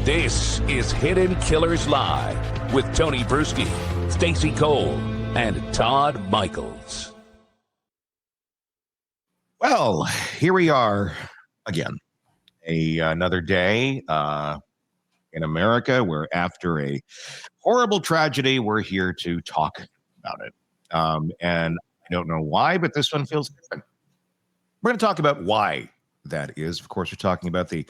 This is Hidden Killers Live with Tony Brueski, Stacey Cole, and Todd Michaels. Well, here we are again. Another day in America where after a horrible tragedy, we're here to talk about it. And I don't know why, but this one feels different. We're going to talk about why that is. Of course, we're talking about the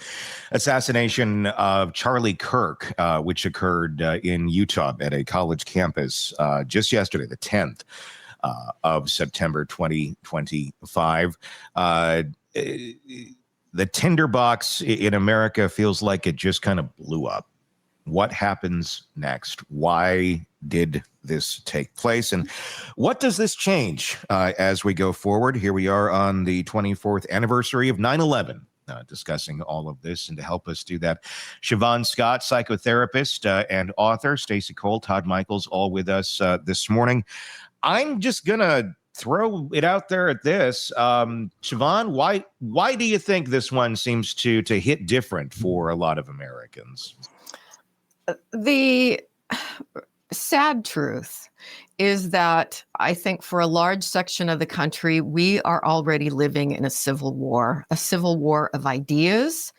assassination of Charlie Kirk, which occurred in Utah at a college campus just yesterday, the 10th of September 2025. The tinderbox in America feels like it just kind of blew up. What happens next? Why did this take place? And what does this change as we go forward? Here we are on the 24th anniversary of 9/11, discussing all of this. And to help us do that, Shavaun Scott, psychotherapist and author, Stacey Cole, Todd Michaels, all with us this morning. I'm just going to throw it out there at this. Shavaun, why do you think this one seems to hit different for a lot of Americans? The sad truth is that I think for a large section of the country, we are already living in a civil war of ideas.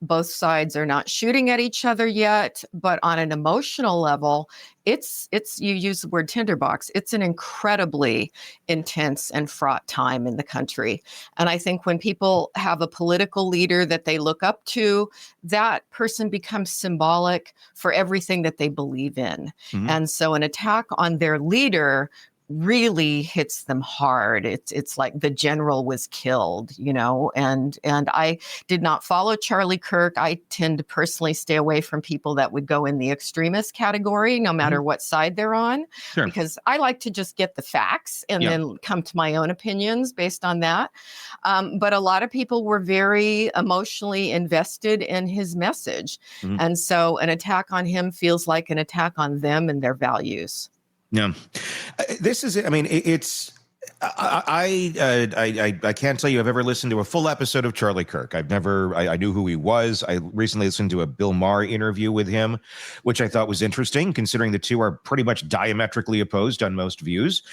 Both sides are not shooting at each other yet, but on an emotional level, it's you use the word tinderbox. It's an incredibly intense and fraught time in the country. And I think when people have a political leader that they look up to, that person becomes symbolic for everything that they believe in. Mm-hmm. And so an attack on their leader really hits them hard. It's like the general was killed, and I did not follow Charlie Kirk. I tend to personally stay away from people that would go in the extremist category, no matter what side they're on, because I like to just get the facts and then come to my own opinions based on that. But a lot of people were very emotionally invested in his message. Mm-hmm. And so an attack on him feels like an attack on them and their values. Yeah, this is, I mean, it's, I can't tell you I've ever listened to a full episode of Charlie Kirk. I knew who he was. I recently listened to a Bill Maher interview with him, which I thought was interesting, considering the two are pretty much diametrically opposed on most views.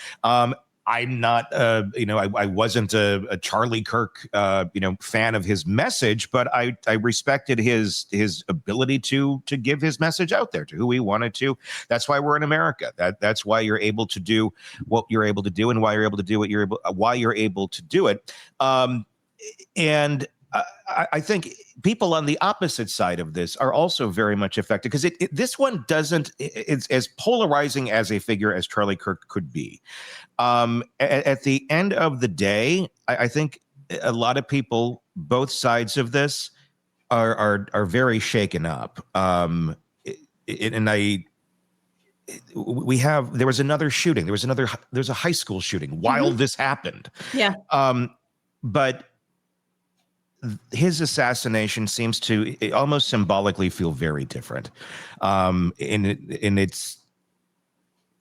I'm not, I wasn't a Charlie Kirk, fan of his message, but I respected his ability to give his message out there to who he wanted to. That's why we're in America. That's why you're able to do what you're able to do, and why you're able to do why you're able to do it. And I think people on the opposite side of this are also very much affected, because this one it's as polarizing as a figure as Charlie Kirk could be. At the end of the day, I think a lot of people, both sides of this, are very shaken up. There was another shooting. There's a high school shooting while this happened. Yeah. But his assassination seems to almost symbolically feel very different. And it's,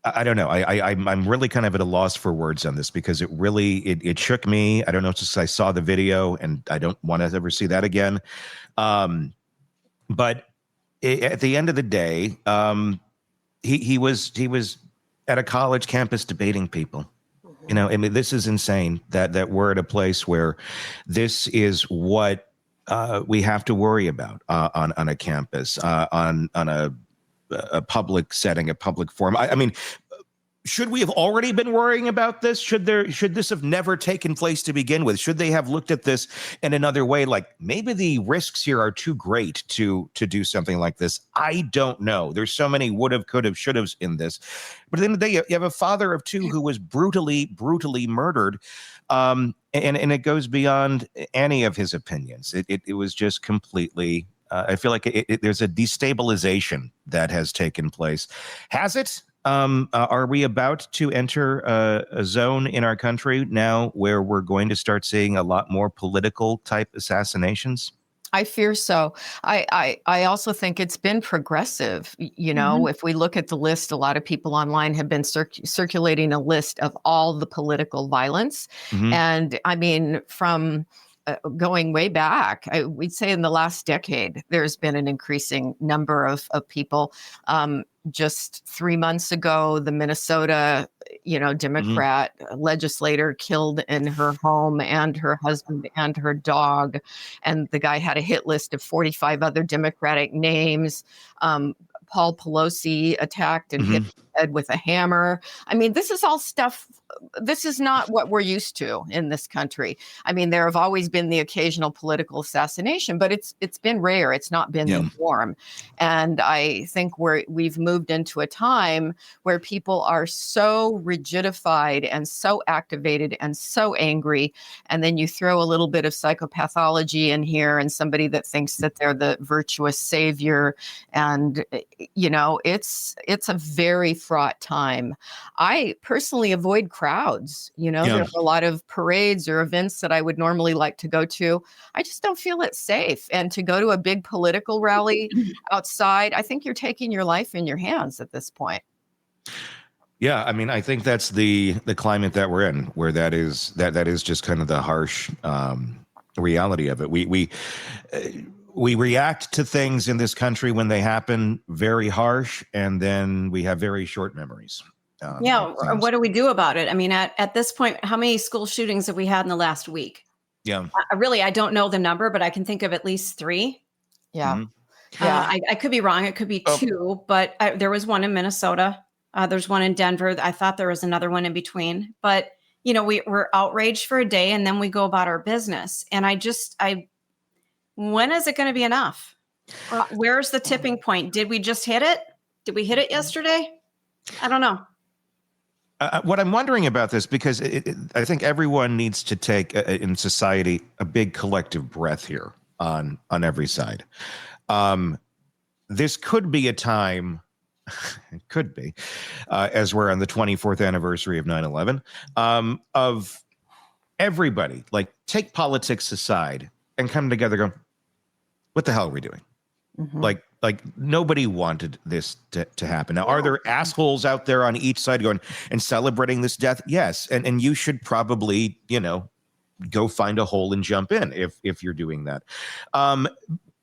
I don't know. I'm really kind of at a loss for words on this, because it shook me. I don't know. It's just I saw the video and I don't want to ever see that again. But at the end of the day, he was at a college campus debating people. I mean, this is insane that we're at a place where this is what we have to worry about on a campus, on a public setting, a public forum. I mean, should we have already been worrying about this? Should this have never taken place to begin with? Should they have looked at this in another way? Like, maybe the risks here are too great to do something like this. I don't know. There's so many would have, could have, should haves in this. But at the end of the day, you have a father of two who was brutally murdered. And it goes beyond any of his opinions. It was just completely, I feel like there's a destabilization that has taken place. Has it? Are we about to enter a zone in our country now where we're going to start seeing a lot more political type assassinations? I fear so. I also think it's been progressive. If we look at the list, a lot of people online have been circulating a list of all the political violence. Mm-hmm. And I mean, from going way back. We'd say in the last decade, there's been an increasing number of people. Just 3 months ago, the Minnesota, Democrat legislator killed in her home and her husband and her dog. And the guy had a hit list of 45 other Democratic names. Paul Pelosi attacked and hit his head with a hammer. I mean, this is all stuff. This is not what we're used to in this country. I mean, there have always been the occasional political assassination, but it's been rare. It's not been the norm. And I think we've moved into a time where people are so rigidified and so activated and so angry. And then you throw a little bit of psychopathology in here and somebody that thinks that they're the virtuous savior. And, it's a very fraught time. I personally avoid crowds. There are a lot of parades or events that I would normally like to go to. I just don't feel it's safe. And to go to a big political rally outside, I think you're taking your life in your hands at this point. Yeah, I mean, I think that's the climate that we're in, where that is just kind of the harsh reality of it. We react to things in this country when they happen very harsh, and then we have very short memories. What do we do about it? I mean, at this point, how many school shootings have we had in the last week? Yeah. I don't know the number, but I can think of at least 3. Yeah. Mm-hmm. I could be wrong. It could be 2, but there was one in Minnesota. There's one in Denver. I thought there was another one in between. But, we're outraged for a day and then we go about our business. And when is it going to be enough? Where's the tipping point? Did we just hit it? Did we hit it yesterday? I don't know. What I'm wondering about this, because I think everyone needs to take in society a big collective breath here on every side. This could be a time, it could be, as we're on the 24th anniversary of 9/11, of everybody, like, take politics aside and come together going, what the hell are we doing? Mm-hmm. Like nobody wanted this to happen. Now, are there assholes out there on each side going and celebrating this death? Yes. And you should probably, go find a hole and jump in if you're doing that.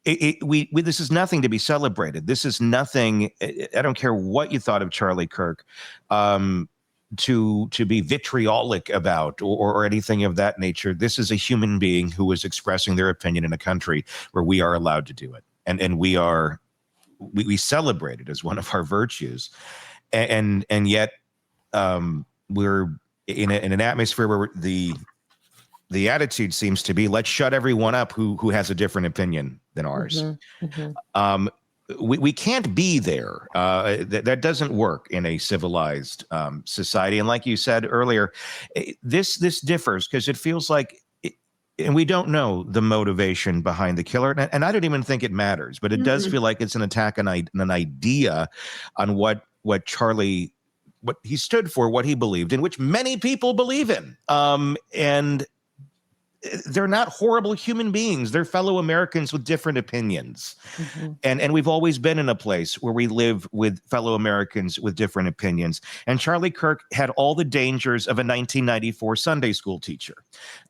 This is nothing to be celebrated. This is nothing. I don't care what you thought of Charlie Kirk, to be vitriolic about or anything of that nature. This is a human being who is expressing their opinion in a country where we are allowed to do it. And we celebrate it as one of our virtues. And yet we're in an atmosphere where the attitude seems to be, let's shut everyone up who has a different opinion than ours. Mm-hmm. Mm-hmm. We can't be there. That doesn't work in a civilized society. And like you said earlier, this differs because it feels like, and we don't know the motivation behind the killer. And I don't even think it matters, but it does feel like it's an attack on an idea on what Charlie, what he stood for, what he believed in, which many people believe in. And they're not horrible human beings. They're fellow Americans with different opinions. Mm-hmm. And we've always been in a place where we live with fellow Americans with different opinions. And Charlie Kirk had all the dangers of a 1994 Sunday school teacher.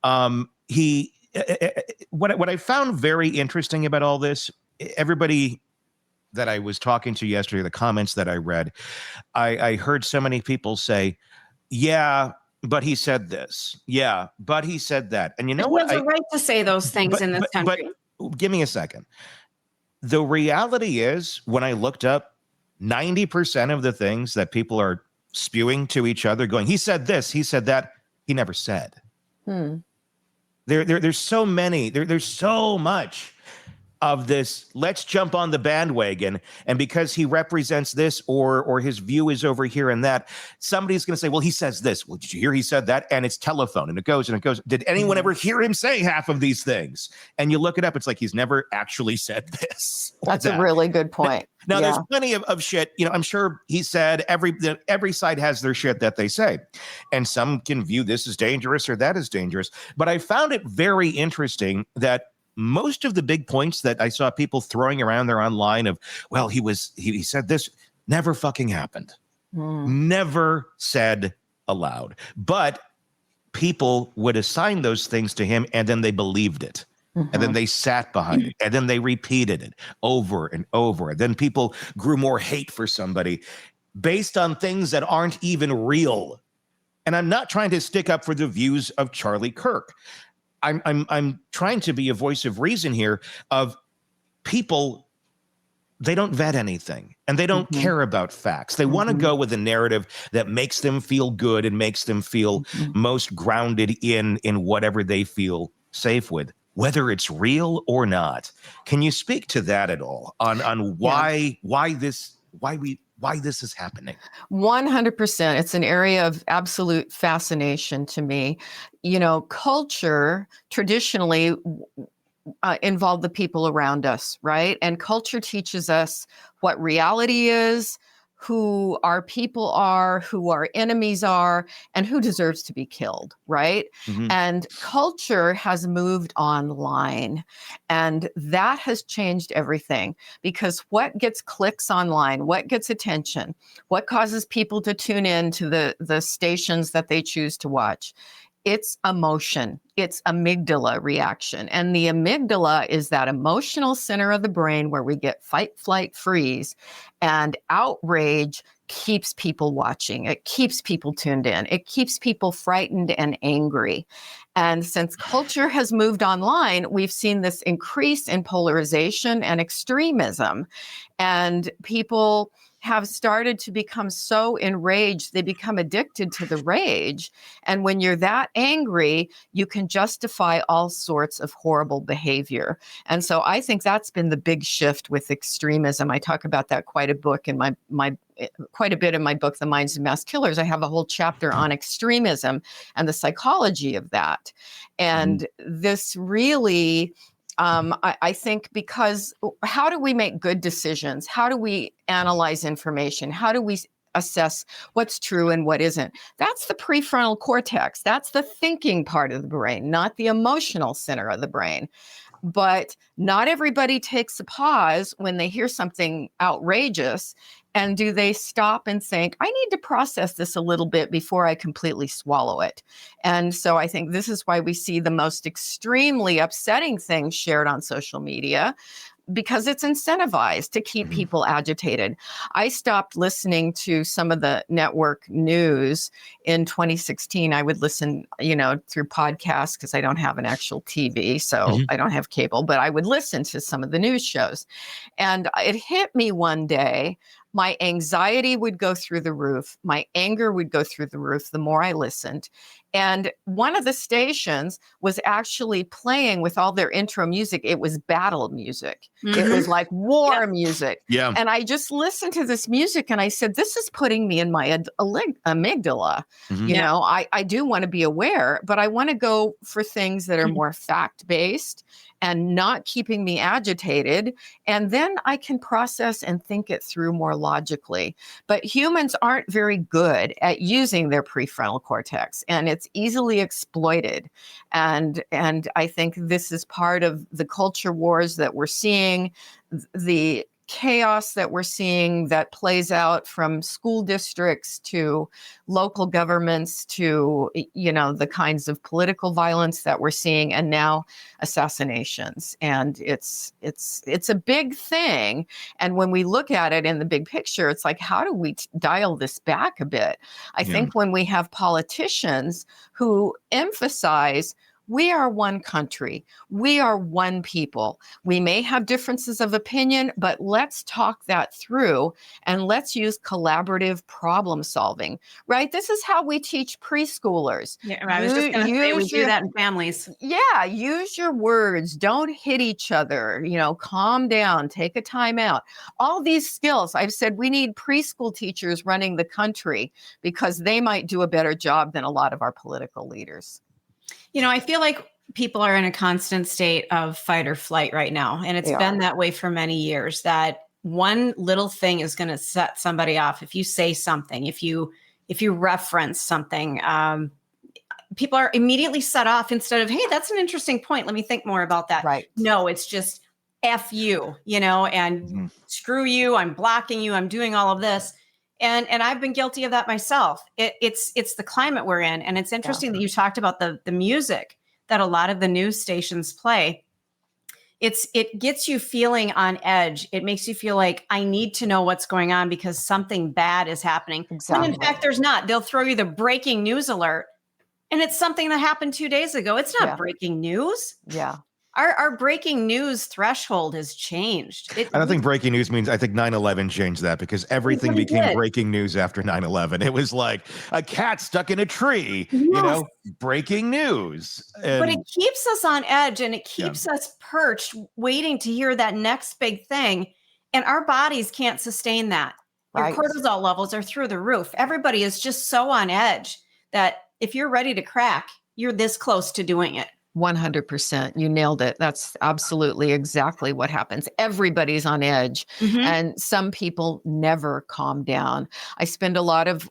What I found very interesting about all this, everybody that I was talking to yesterday, the comments that I read, I heard so many people say, yeah, but he said this. Yeah, but he said that. And you know what? He has a right to say those things in this country. But give me a second. The reality is, when I looked up, 90% of the things that people are spewing to each other, going, he said this, he said that, he never said. There's so many. There's so much of this, let's jump on the bandwagon, and because he represents this or his view is over here and that, somebody's going to say, well, he says this. Well, did you hear he said that? And it's telephone, and it goes and it goes. Did anyone ever hear him say half of these things? And you look it up, it's like he's never actually said this. That's a really good point. Now, there's plenty of shit. I'm sure he said every side has their shit that they say. And some can view this as dangerous or that as dangerous. But I found it very interesting that most of the big points that I saw people throwing around there online of, well, he said this, never fucking happened. Never said aloud. But people would assign those things to him, and then they believed it. And then they sat behind it, and then they repeated it over and over. Then people grew more hate for somebody based on things that aren't even real. And I'm not trying to stick up for the views of Charlie Kirk. I'm trying to be a voice of reason here of people. They don't vet anything, and they don't care about facts. They want to go with a narrative that makes them feel good and makes them feel most grounded in whatever they feel safe with, whether it's real or not. Can you speak to that at all on why this is happening? 100%. It's an area of absolute fascination to me. You know, culture traditionally involved the people around us, right? And culture teaches us what reality is, who our people are, who our enemies are, and who deserves to be killed, right? And culture has moved online, and that has changed everything, because what gets clicks online, what gets attention, what causes people to tune in to the stations that they choose to watch? It's emotion. It's amygdala reaction. And the amygdala is that emotional center of the brain where we get fight, flight, freeze. And outrage keeps people watching. It keeps people tuned in. It keeps people frightened and angry. And since culture has moved online, we've seen this increase in polarization and extremism. And people have started to become so enraged, they become addicted to the rage. And when you're that angry, you can justify all sorts of horrible behavior. And so I think that's been the big shift with extremism. I talk about that quite a bit in my book, The Minds of Mass Killers. I have a whole chapter on extremism and the psychology of that. And this really, I think, because how do we make good decisions? How do we analyze information? How do we assess what's true and what isn't? That's the prefrontal cortex. That's the thinking part of the brain, not the emotional center of the brain. But not everybody takes a pause when they hear something outrageous. And do they stop and think, I need to process this a little bit before I completely swallow it? And so I think this is why we see the most extremely upsetting things shared on social media, because it's incentivized to keep people agitated. I stopped listening to some of the network news in 2016. I would listen, through podcasts because I don't have an actual TV, so I don't have cable, but I would listen to some of the news shows. And it hit me one day. My anxiety would go through the roof. My anger would go through the roof the more I listened. And one of the stations was actually playing with all their intro music. It was battle music. It was like war music. Yeah. And I just listened to this music and I said, this is putting me in my amygdala. I do want to be aware, but I want to go for things that are more fact-based and not keeping me agitated. And then I can process and think it through more logically. But humans aren't very good at using their prefrontal cortex, and it's easily exploited. And I think this is part of the culture wars that we're seeing, the chaos that we're seeing that plays out from school districts to local governments to, the kinds of political violence that we're seeing, and now assassinations. And it's a big thing. And when we look at it in the big picture, it's like, how do we dial this back a bit? I think when we have politicians who emphasize, we are one country. We are one people. We may have differences of opinion, but let's talk that through and let's use collaborative problem solving, right? This is how we teach preschoolers. Yeah, I was just going to say, we do that in families. Yeah, use your words. Don't hit each other. Calm down, take a time out. All these skills. I've said we need preschool teachers running the country because they might do a better job than a lot of our political leaders. I feel like people are in a constant state of fight or flight right now. And it's been that way for many years, that one little thing is going to set somebody off. If you say something, if you reference something, people are immediately set off instead of, hey, that's an interesting point. Let me think more about that. Right. No, it's just F you, and screw you. I'm blocking you. I'm doing all of this. And I've been guilty of that myself. It's the climate we're in. And it's interesting that you talked about the music that a lot of the news stations play. It gets you feeling on edge. It makes you feel like I need to know what's going on because something bad is happening. Exactly. When in fact, there's not. They'll throw you the breaking news alert. And it's something that happened 2 days ago. It's not breaking news. Yeah. Our breaking news threshold has changed. I don't think breaking news means, I think 9/11 changed that, because everything became breaking news after 9/11. It was like a cat stuck in a tree, breaking news. But it keeps us on edge, and it keeps us perched, waiting to hear that next big thing. And our bodies can't sustain that. Your cortisol levels are through the roof. Everybody is just so on edge that if you're ready to crack, you're this close to doing it. 100%. You nailed it. That's absolutely exactly what happens. Everybody's on edge, and some people never calm down. I spend a lot of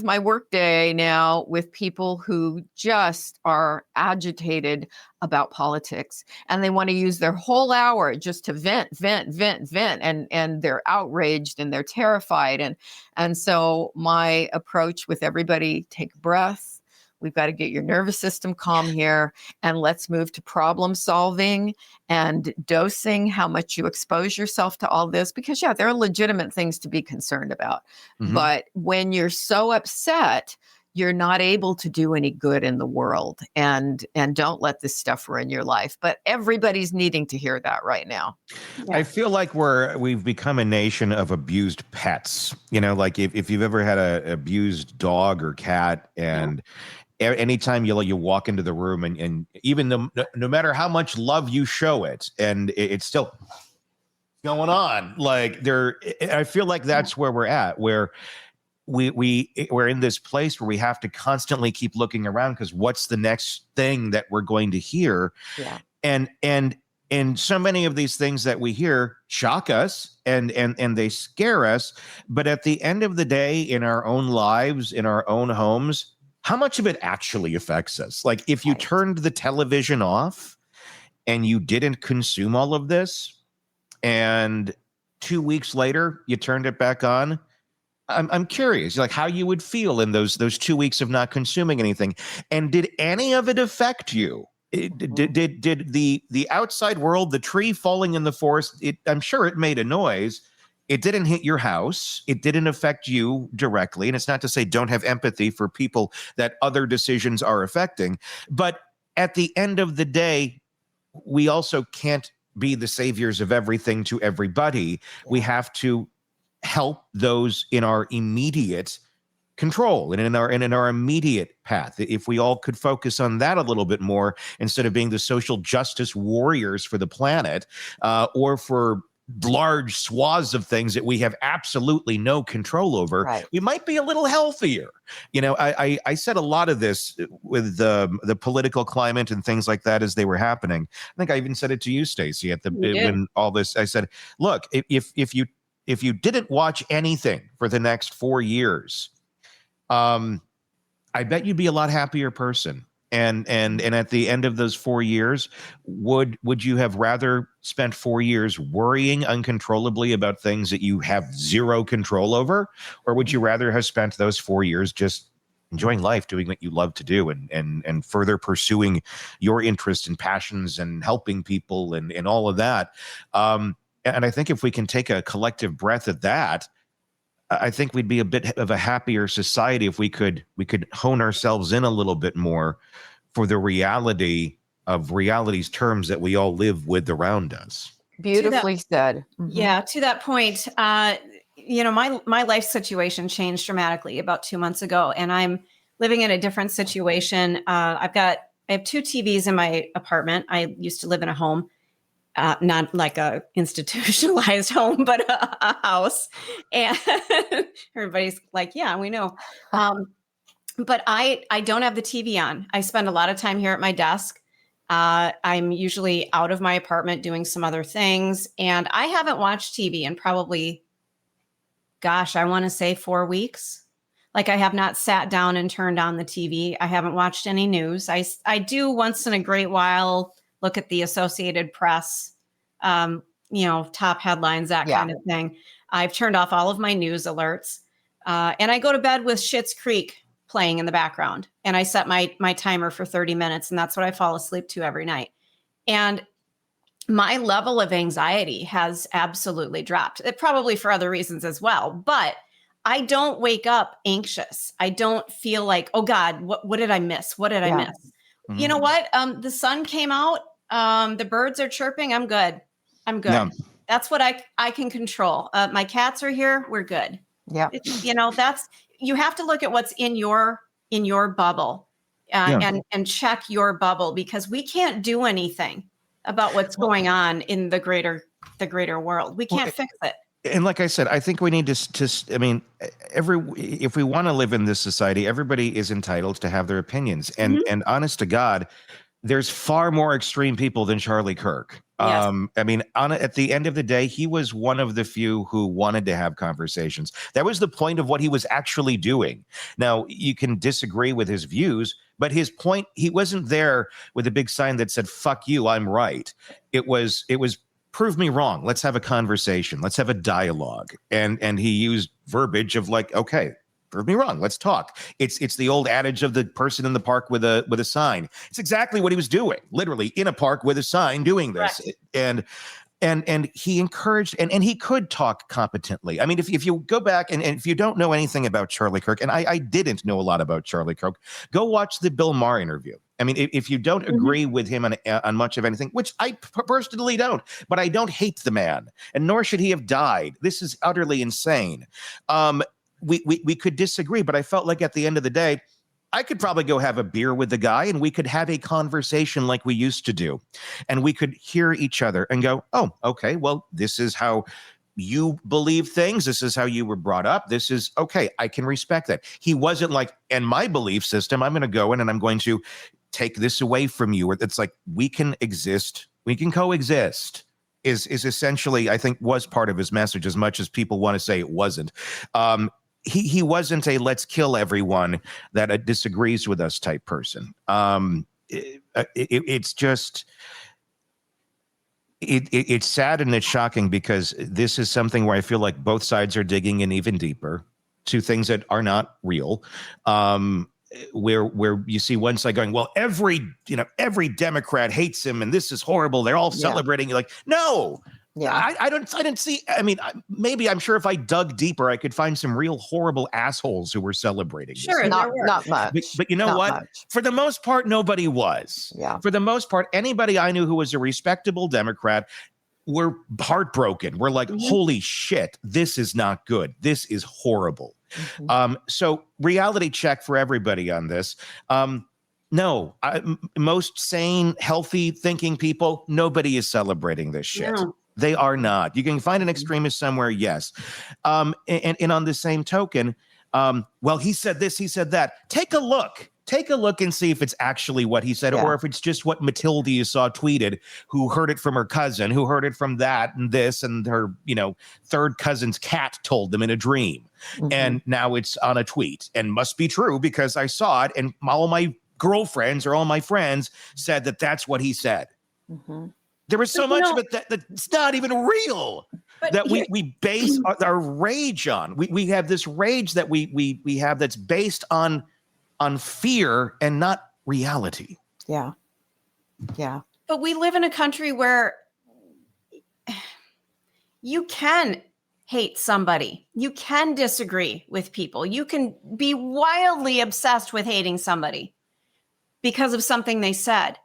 my workday now with people who just are agitated about politics, and they want to use their whole hour just to vent, and they're outraged and they're terrified. And so my approach with everybody, take a breath. We've got to get your nervous system calm here, and let's move to problem solving and dosing how much you expose yourself to all this, because there are legitimate things to be concerned about. But when you're so upset, you're not able to do any good in the world, and don't let this stuff ruin your life. But everybody's needing to hear that right now. I feel like we've become a nation of abused pets. Like if you've ever had an abused dog or cat, and anytime you walk into the room, and even no matter how much love you show it, and it's still going on, like I feel like that's where we're at, where we're in this place where we have to constantly keep looking around, because what's the next thing that we're going to hear? And so many of these things that we hear shock us and they scare us. But at the end of the day, in our own lives, in our own homes, how much of it actually affects us? Like if you turned the television off and you didn't consume all of this, and 2 weeks later you turned it back on, I'm curious, like how you would feel in those 2 weeks of not consuming anything. And did any of it affect you? Did the outside world, the tree falling in the forest, I'm sure it made a noise. It didn't hit your house. It didn't affect you directly. And it's not to say don't have empathy for people that other decisions are affecting. But at the end of the day, we also can't be the saviors of everything to everybody. We have to help those in our immediate control and in our immediate path. If we all could focus on that a little bit more, instead of being the social justice warriors for the planet, or for large swaths of things that we have absolutely no control over, we might be a little healthier. I said a lot of this with the political climate and things like that as they were happening. I think I even said it to you, Stacey, when all this. I said, look, if you didn't watch anything for the next 4 years, I bet you'd be a lot happier person. And at the end of those 4 years, would you have rather spent 4 years worrying uncontrollably about things that you have zero control over? Or would you rather have spent those 4 years just enjoying life, doing what you love to do, and further pursuing your interests and passions and helping people and all of that? And I think if we can take a collective breath at that, I think we'd be a bit of a happier society if we could hone ourselves in a little bit more for the reality of reality's terms that we all live with around us. Beautifully said. Yeah, to that point, my life situation changed dramatically about 2 months ago, and I'm living in a different situation. I have 2 TVs in my apartment. I used to live in a home. Not like a institutionalized home, but a house. And everybody's like, yeah, we know. But I don't have the TV on. I spend a lot of time here at my desk. I'm usually out of my apartment doing some other things. And I haven't watched TV in probably, I want to say 4 weeks. Like I have not sat down and turned on the TV. I haven't watched any news. I do once in a great while look at the Associated Press, top headlines, that kind of thing. I've turned off all of my news alerts. And I go to bed with Schitt's Creek playing in the background. And I set my timer for 30 minutes. And that's what I fall asleep to every night. And my level of anxiety has absolutely dropped. It probably for other reasons as well. But I don't wake up anxious. I don't feel like, oh God, what did I miss? What did I miss? Mm-hmm. You know what? The sun came out. The birds are chirping. I'm good. Yeah. That's what I can control. My cats are here. We're good. Yeah. You have to look at what's in your bubble and check your bubble, because we can't do anything about what's going on in the greater world. We can't fix it. And like I said, I think we need to I mean, if we want to live in this society, everybody is entitled to have their opinions. And and honest to God, there's far more extreme people than Charlie Kirk. Yes. I mean, at the end of the day, he was one of the few who wanted to have conversations. That was the point of what he was actually doing. Now, you can disagree with his views, but his point, he wasn't there with a big sign that said, fuck you, I'm right. It was prove me wrong. Let's have a conversation. Let's have a dialogue. And he used verbiage of like, okay, prove me wrong. Let's talk. It's the old adage of the person in the park with a sign. It's exactly what he was doing, literally in a park with a sign doing this. Right. And he encouraged, and he could talk competently. I mean, if you go back and if you don't know anything about Charlie Kirk, and I didn't know a lot about Charlie Kirk, go watch the Bill Maher interview. I mean, if you don't agree with him on much of anything, which I personally don't, but I don't hate the man, and nor should he have died. This is utterly insane. We could disagree, but I felt like at the end of the day, I could probably go have a beer with the guy and we could have a conversation like we used to do. And we could hear each other and go, oh, okay, well, this is how you believe things. This is how you were brought up. This is okay. I can respect that. He wasn't like, and my belief system, I'm going to go in and I'm going to take this away from you. It's like, we can exist. We can coexist is essentially, I think, was part of his message, as much as people want to say it wasn't. He wasn't a let's kill everyone that disagrees with us type person. It's just, it's sad and it's shocking, because this is something where I feel like both sides are digging in even deeper to things that are not real. Where you see one side going, well, every Democrat hates him and this is horrible. They're all celebrating. You're like, no. Yeah, I didn't see. I mean, maybe I'm sure if I dug deeper, I could find some real horrible assholes who were celebrating. Sure, this. not much. But you know what? Much. For the most part, nobody was. Yeah. For the most part, anybody I knew who was a respectable Democrat were heartbroken. We're like, holy shit, this is not good. This is horrible. So reality check for everybody on this. No, most sane, healthy thinking people, nobody is celebrating this shit. No. They are not. You can find an extremist somewhere, yes. And on the same token, well, he said this, he said that. Take a look and see if it's actually what he said, or if it's just what Matilda you saw tweeted, who heard it from her cousin, who heard it from that and this, and her, third cousin's cat told them in a dream. And now it's on a tweet and must be true because I saw it and all my girlfriends or all my friends said that that's what he said. There was so much of it that's not even real, that we base our rage on. We have this rage that we have that's based on fear and not reality. Yeah. But we live in a country where you can hate somebody. You can disagree with people. You can be wildly obsessed with hating somebody because of something they said.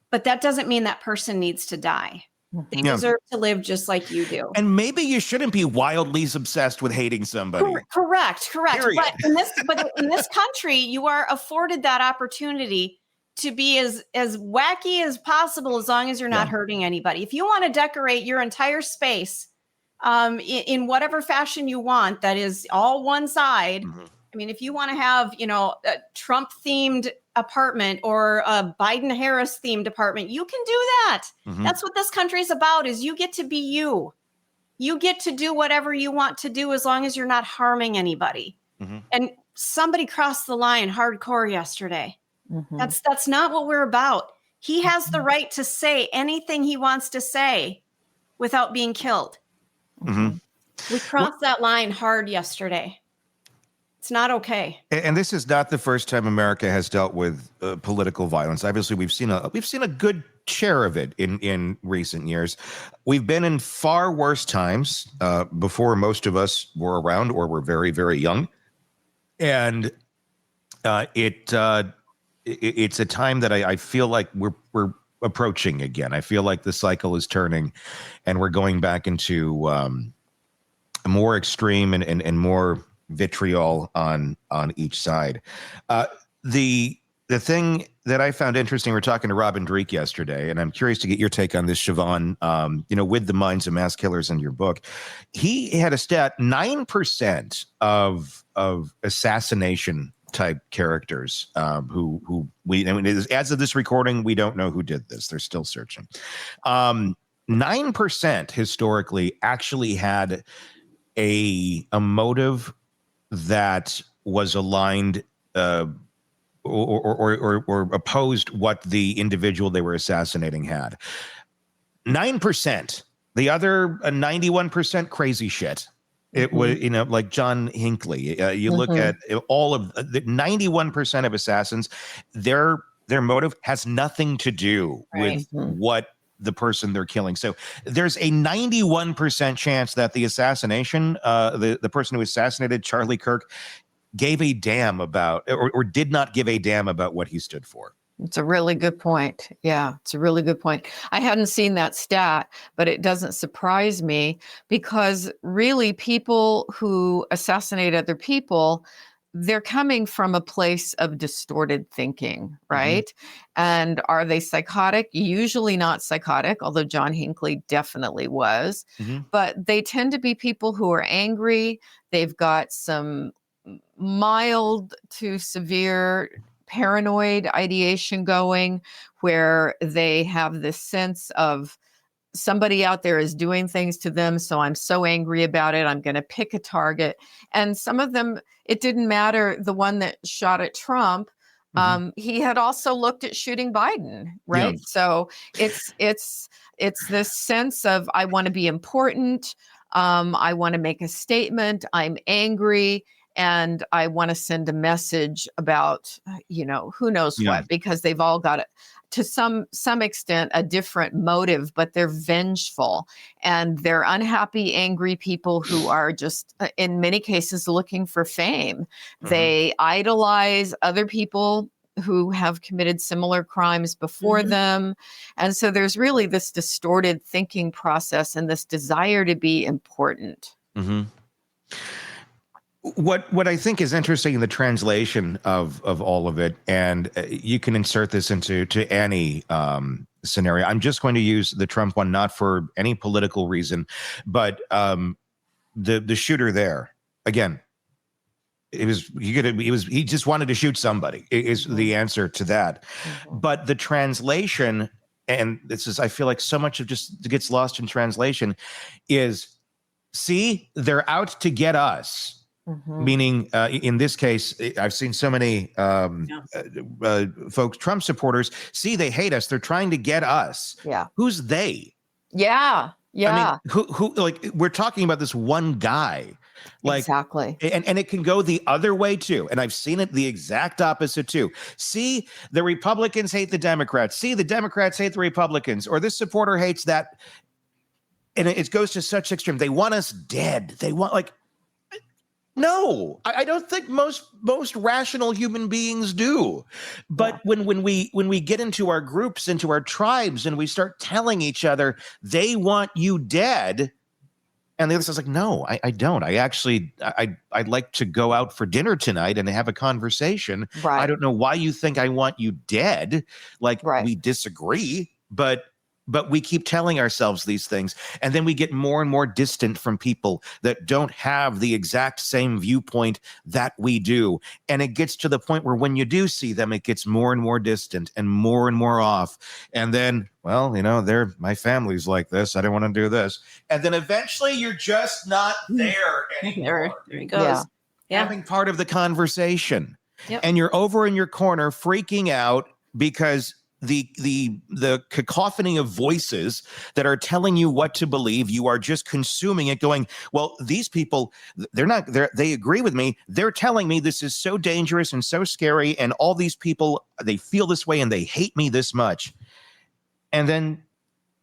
But that doesn't mean that person needs to die. They deserve to live just like you do. And maybe you shouldn't be wildly obsessed with hating somebody. Correct. But in this country, you are afforded that opportunity to be as wacky as possible, as long as you're not hurting anybody. If you want to decorate your entire space in whatever fashion you want, that is all one side. I mean, if you want to have, a Trump themed apartment or a Biden-Harris themed apartment, you can do that. That's what this country is about, is you get to be you. You get to do whatever you want to do as long as you're not harming anybody. And somebody crossed the line hardcore yesterday. That's not what we're about. He has the right to say anything he wants to say. without being killed. Mm-hmm. We crossed that line hard yesterday. It's not okay. And this is not the first time America has dealt with political violence. Obviously, we've seen a good share of it in recent years. We've been in far worse times before most of us were around or were very, very young, and it's a time that I feel like we're approaching again. I feel like the cycle is turning, and we're going back into more extreme and more vitriol on each side. The thing that I found interesting, we're talking to Robin Dreek yesterday, and I'm curious to get your take on this, Shavaun, with the Minds of Mass Killers in your book. He had a stat, 9% of assassination type characters as of this recording, we don't know who did this. They're still searching. 9% historically actually had a motive that was aligned or opposed what the individual they were assassinating had. 9%. The other 91% crazy shit. It was, like John Hinckley. You look at all of the 91% of assassins, their motive has nothing to do with what the person they're killing. So there's a 91% chance that the assassination, the person who assassinated Charlie Kirk gave a damn about or did not give a damn about what he stood for. It's a really good point. Yeah, it's a really good point. I hadn't seen that stat, but it doesn't surprise me because really people who assassinate other people, they're coming from a place of distorted thinking, right? And are they psychotic? Usually not psychotic, although John Hinckley definitely was. But they tend to be people who are angry. They've got some mild to severe paranoid ideation going where they have this sense of somebody out there is doing things to them. So I'm so angry about it. I'm going to pick a target. And some of them, it didn't matter. The one that shot at Trump, he had also looked at shooting Biden, right? Yeah. So it's this sense of, I want to be important. I want to make a statement. I'm angry. And I want to send a message about, who knows what, because they've all got to some extent a different motive, but they're vengeful and they're unhappy, angry people who are just in many cases looking for fame. They idolize other people who have committed similar crimes before them. And so there's really this distorted thinking process and this desire to be important. What I think is interesting in the translation of all of it, and you can insert this into any scenario. I'm just going to use the Trump one, not for any political reason, but the shooter there again. He just wanted to shoot somebody is the answer to that. But the translation, and this is, I feel like so much of just gets lost in translation, is see, they're out to get us. Meaning, in this case, I've seen so many folks, Trump supporters, see, they hate us. They're trying to get us. Yeah. Who's they? Yeah. I mean, who like, we're talking about this one guy. Like, exactly. And it can go the other way too. And I've seen it the exact opposite too. See, the Republicans hate the Democrats. See, the Democrats hate the Republicans, or this supporter hates that. And it goes to such extreme. They want us dead. They want no, I don't think most rational human beings do. But when we get into our groups, into our tribes, and we start telling each other they want you dead, and the other side's like, no, I don't. I'd like to go out for dinner tonight and have a conversation. Right. I don't know why you think I want you dead. We disagree, but we keep telling ourselves these things, and then we get more and more distant from people that don't have the exact same viewpoint that we do. And it gets to the point where when you do see them, it gets more and more distant and more off. And then, well, my family's like this. I don't want to do this. And then eventually you're just not there anymore. There he goes. Yeah. Having part of the conversation. Yep. And you're over in your corner freaking out because the cacophony of voices that are telling you what to believe. You are just consuming it, going, well, these people, they agree with me. They're telling me this is so dangerous and so scary, and all these people, they feel this way and they hate me this much. And then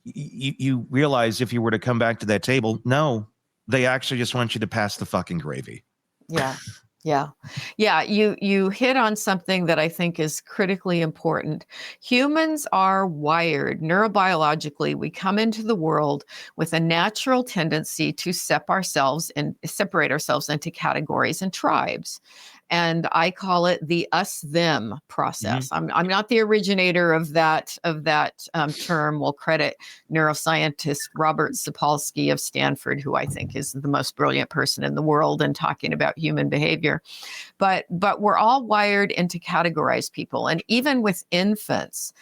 you realize, if you were to come back to that table, no, they actually just want you to pass the fucking gravy. Yeah. Yeah. You hit on something that I think is critically important. Humans are wired neurobiologically. We come into the world with a natural tendency to separate ourselves into categories and tribes. And I call it the us-them process. Mm-hmm. I'm not the originator of that term. We'll credit neuroscientist Robert Sapolsky of Stanford, who I think is the most brilliant person in the world in talking about human behavior. But we're all wired into categorized people. And even with infants,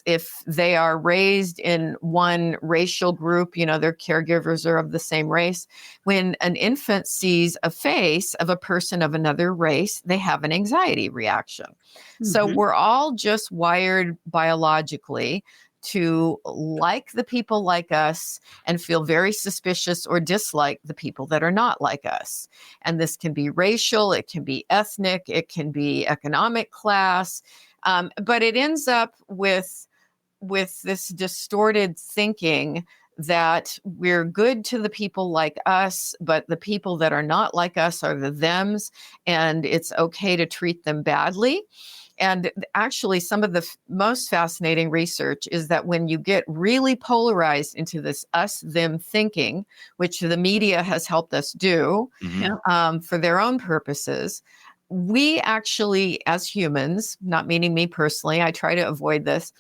if they are raised in one racial group, their caregivers are of the same race. When an infant sees a face of a person of another race, they have an anxiety reaction. Mm-hmm. So we're all just wired biologically to like the people like us and feel very suspicious or dislike the people that are not like us. And this can be racial, it can be ethnic, it can be economic class. But it ends up with this distorted thinking that we're good to the people like us, but the people that are not like us are the thems, and it's okay to treat them badly. And actually, some of the most fascinating research is that when you get really polarized into this us-them thinking, which the media has helped us do for their own purposes, we actually, as humans, not meaning me personally, I try to avoid this,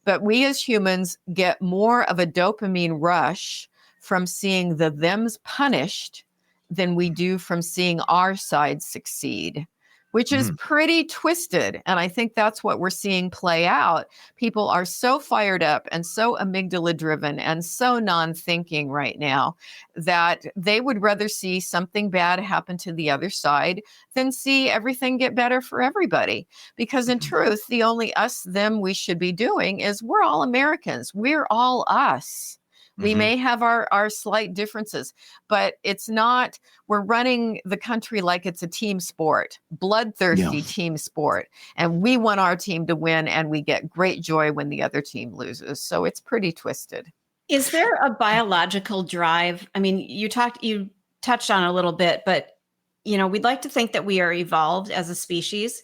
but we as humans get more of a dopamine rush from seeing the thems punished than we do from seeing our side succeed, which is pretty twisted. And I think that's what we're seeing play out. People are so fired up and so amygdala driven and so non-thinking right now that they would rather see something bad happen to the other side than see everything get better for everybody. Because in truth, the only us, them we should be doing is we're all Americans. We're all us. We may have our slight differences, but it's not, we're running the country like it's a team sport, bloodthirsty team sport. And we want our team to win, and we get great joy when the other team loses. So it's pretty twisted. Is there a biological drive? I mean, you touched on a little bit, but we'd like to think that we are evolved as a species,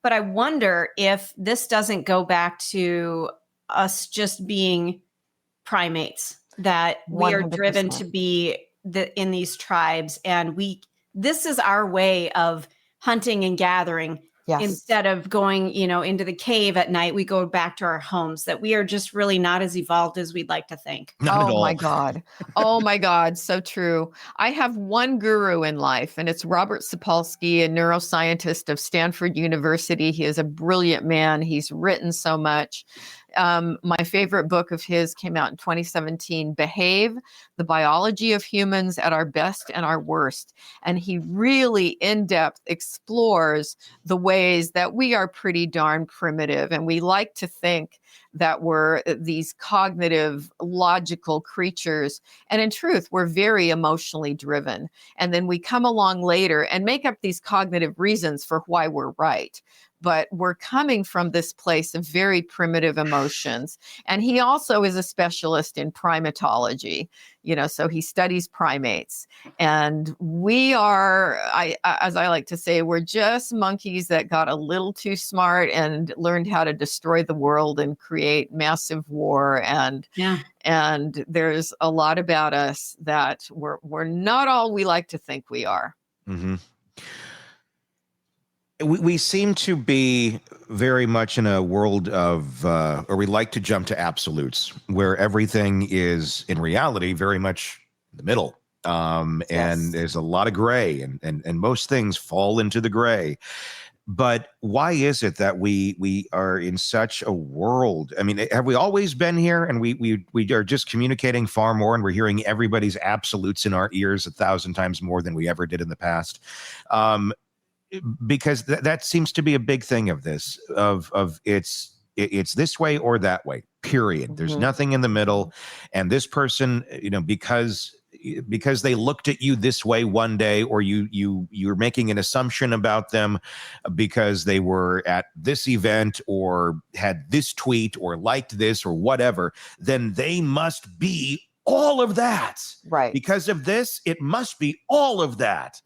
but I wonder if this doesn't go back to us just being primates, that we are driven to be in these tribes, and this is our way of hunting and gathering. Yes. Instead of going, into the cave at night, we go back to our homes, that we are just really not as evolved as we'd like to think. Not at all. My God. Oh my God. So true. I have one guru in life, and it's Robert Sapolsky, a neuroscientist of Stanford University. He is a brilliant man. He's written so much. My favorite book of his came out in 2017, Behave, The Biology of Humans at Our Best and Our Worst. And he really in-depth explores the ways that we are pretty darn primitive. And we like to think that we're these cognitive, logical creatures. And in truth, we're very emotionally driven. And then we come along later and make up these cognitive reasons for why we're right. But we're coming from this place of very primitive emotions. And he also is a specialist in primatology, so he studies primates. And we are, as I like to say, we're just monkeys that got a little too smart and learned how to destroy the world and create massive war. And there's a lot about us that we're not all we like to think we are. Mm-hmm. We seem to be very much in a world of, or we like to jump to absolutes, where everything is in reality very much in the middle. And there's a lot of gray, and most things fall into the gray. But why is it that we are in such a world? I mean, have we always been here, and we are just communicating far more, and we're hearing everybody's absolutes in our ears 1,000 times more than we ever did in the past? Because that seems to be a big thing of this, of it's It's this way or that way, period. There's nothing in the middle. And this person, because they looked at you this way one day, or you're making an assumption about them because they were at this event or had this tweet or liked this or whatever, then they must be all of that. Right. Because of this, it must be all of that.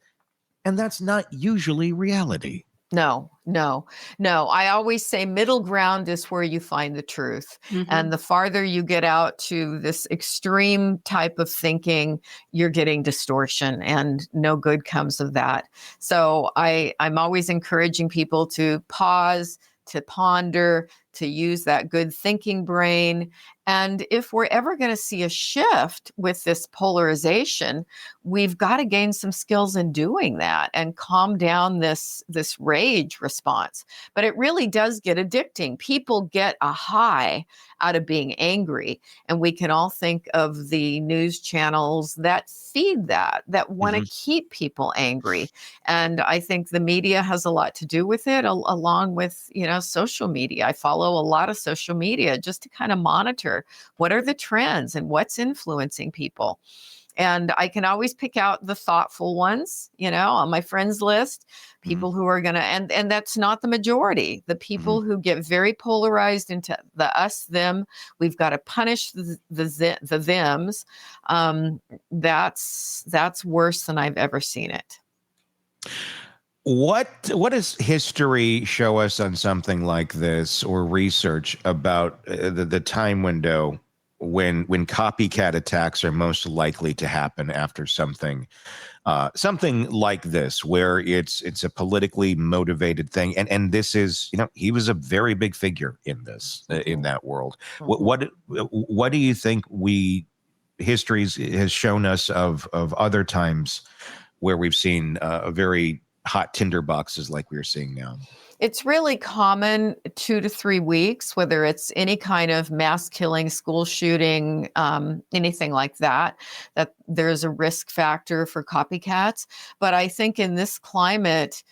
And that's not usually reality. No. I always say middle ground is where you find the truth. And the farther you get out to this extreme type of thinking, you're getting distortion, and no good comes of that. So I'm always encouraging people to pause, to ponder, to use that good thinking brain. And if we're ever going to see a shift with this polarization, we've got to gain some skills in doing that and calm down this rage response. But it really does get addicting. People get a high out of being angry. And we can all think of the news channels that feed that want to keep people angry. And I think the media has a lot to do with it, along with, social media. I follow a lot of social media just to kind of monitor what are the trends and what's influencing people. And I can always pick out the thoughtful ones, on my friends list, people who are going to, and that's not the majority. The people who get very polarized into the us, them, we've got to punish the thems. That's worse than I've ever seen it. What does history show us on something like this, or research about the time window when copycat attacks are most likely to happen after something like this, where it's a politically motivated thing, and this is, he was a very big figure in this in that world. What do you think history has shown us of other times where we've seen a very hot tinderboxes like we're seeing now? It's really common 2 to 3 weeks, whether it's any kind of mass killing, school shooting, anything like that there's a risk factor for copycats. But I think in this climate,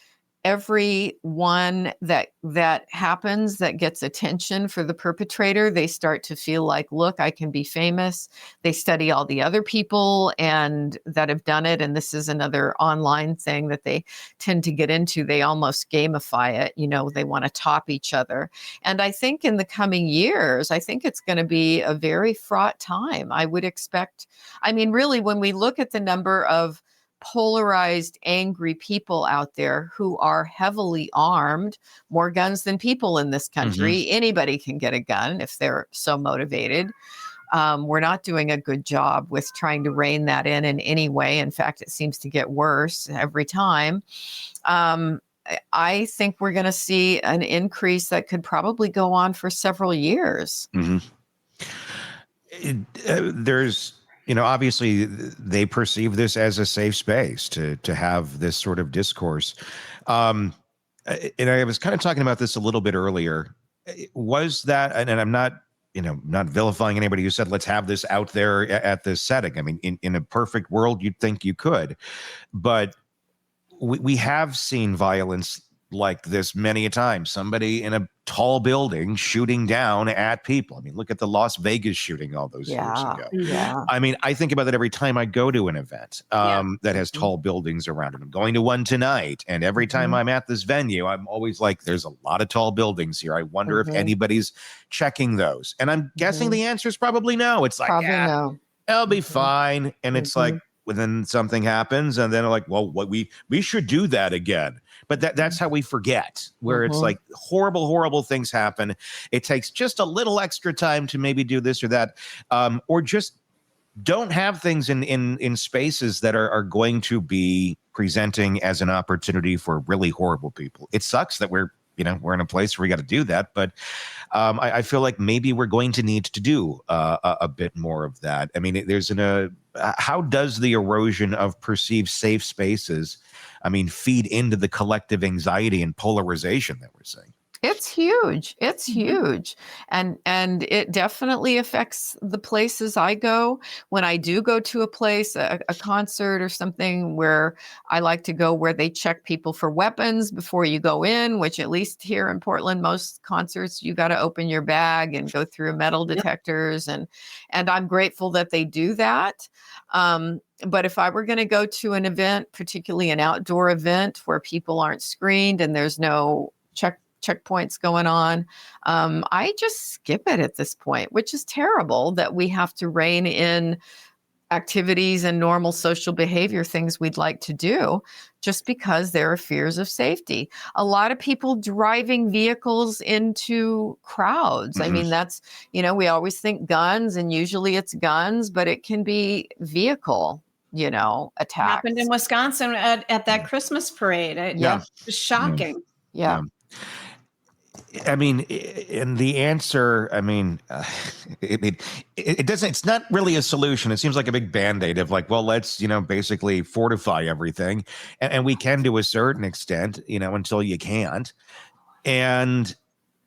every one that happens that gets attention for the perpetrator, they start to feel like, look, I can be famous. They study all the other people and that have done it. And this is another online thing that they tend to get into. They almost gamify it. They want to top each other. And I think in the coming years, I think it's going to be a very fraught time. I would expect, really, when we look at the number of polarized, angry people out there who are heavily armed, more guns than people in this country. Anybody can get a gun if they're so motivated. We're not doing a good job with trying to rein that in any way. In fact, it seems to get worse every time. I think we're going to see an increase that could probably go on for several years. There's obviously they perceive this as a safe space to have this sort of discourse. And I was kind of talking about this a little bit earlier. Was that, and I'm not vilifying anybody who said, let's have this out there at this setting. In a perfect world, you'd think you could, but we have seen violence like this many a time. Somebody in a tall building shooting down at people. Look at the Las Vegas shooting all those years ago. Yeah. I think about that every time I go to an event that has tall buildings around it. I'm going to one tonight, and every time I'm at this venue, I'm always like, there's a lot of tall buildings here. I wonder if anybody's checking those. And I'm guessing the answer is probably no. It's like, no. It'll be fine. And it's like, well, then something happens, and then like, well, what we should do that again. But that's how we forget, where it's like horrible things happen. It takes just a little extra time to maybe do this or that, or just don't have things in spaces that are going to be presenting as an opportunity for really horrible people. It sucks that we're in a place where we got to do that, but I feel like maybe we're going to need to do a bit more of that. How does the erosion of perceived safe spaces feed into the collective anxiety and polarization that we're seeing? It's huge. It's huge. And it definitely affects the places I go. When I do go to a place, a concert or something, where I like to go where they check people for weapons before you go in, which at least here in Portland, most concerts, you got to open your bag and go through metal detectors. And I'm grateful that they do that. But if I were going to go to an event, particularly an outdoor event where people aren't screened and there's no checkpoints going on, I just skip it at this point, which is terrible that we have to rein in activities and normal social behavior, things we'd like to do, just because there are fears of safety. A lot of people driving vehicles into crowds. I mean, that's, we always think guns, and usually it's guns, but it can be vehicle, attacks. Happened in Wisconsin at that Christmas parade. It was shocking. Yeah. I mean, and the answer, it doesn't, it's not really a solution. It seems like a big Band-Aid of like, well, let's, basically fortify everything. And we can to a certain extent, until you can't. And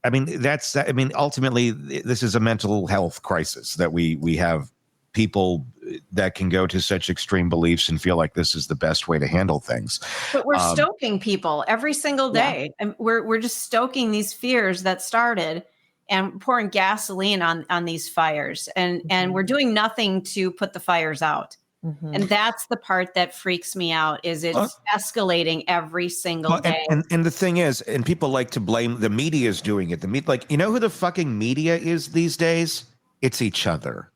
ultimately this is a mental health crisis that we have people that can go to such extreme beliefs and feel like this is the best way to handle things. But we're stoking people every single day. Yeah. And we're just stoking these fears that started and pouring gasoline on these fires. And we're doing nothing to put the fires out. And that's the part that freaks me out, is it's escalating every single day. And the thing is, and people like to blame the media is doing it. Who the fucking media is these days? It's each other.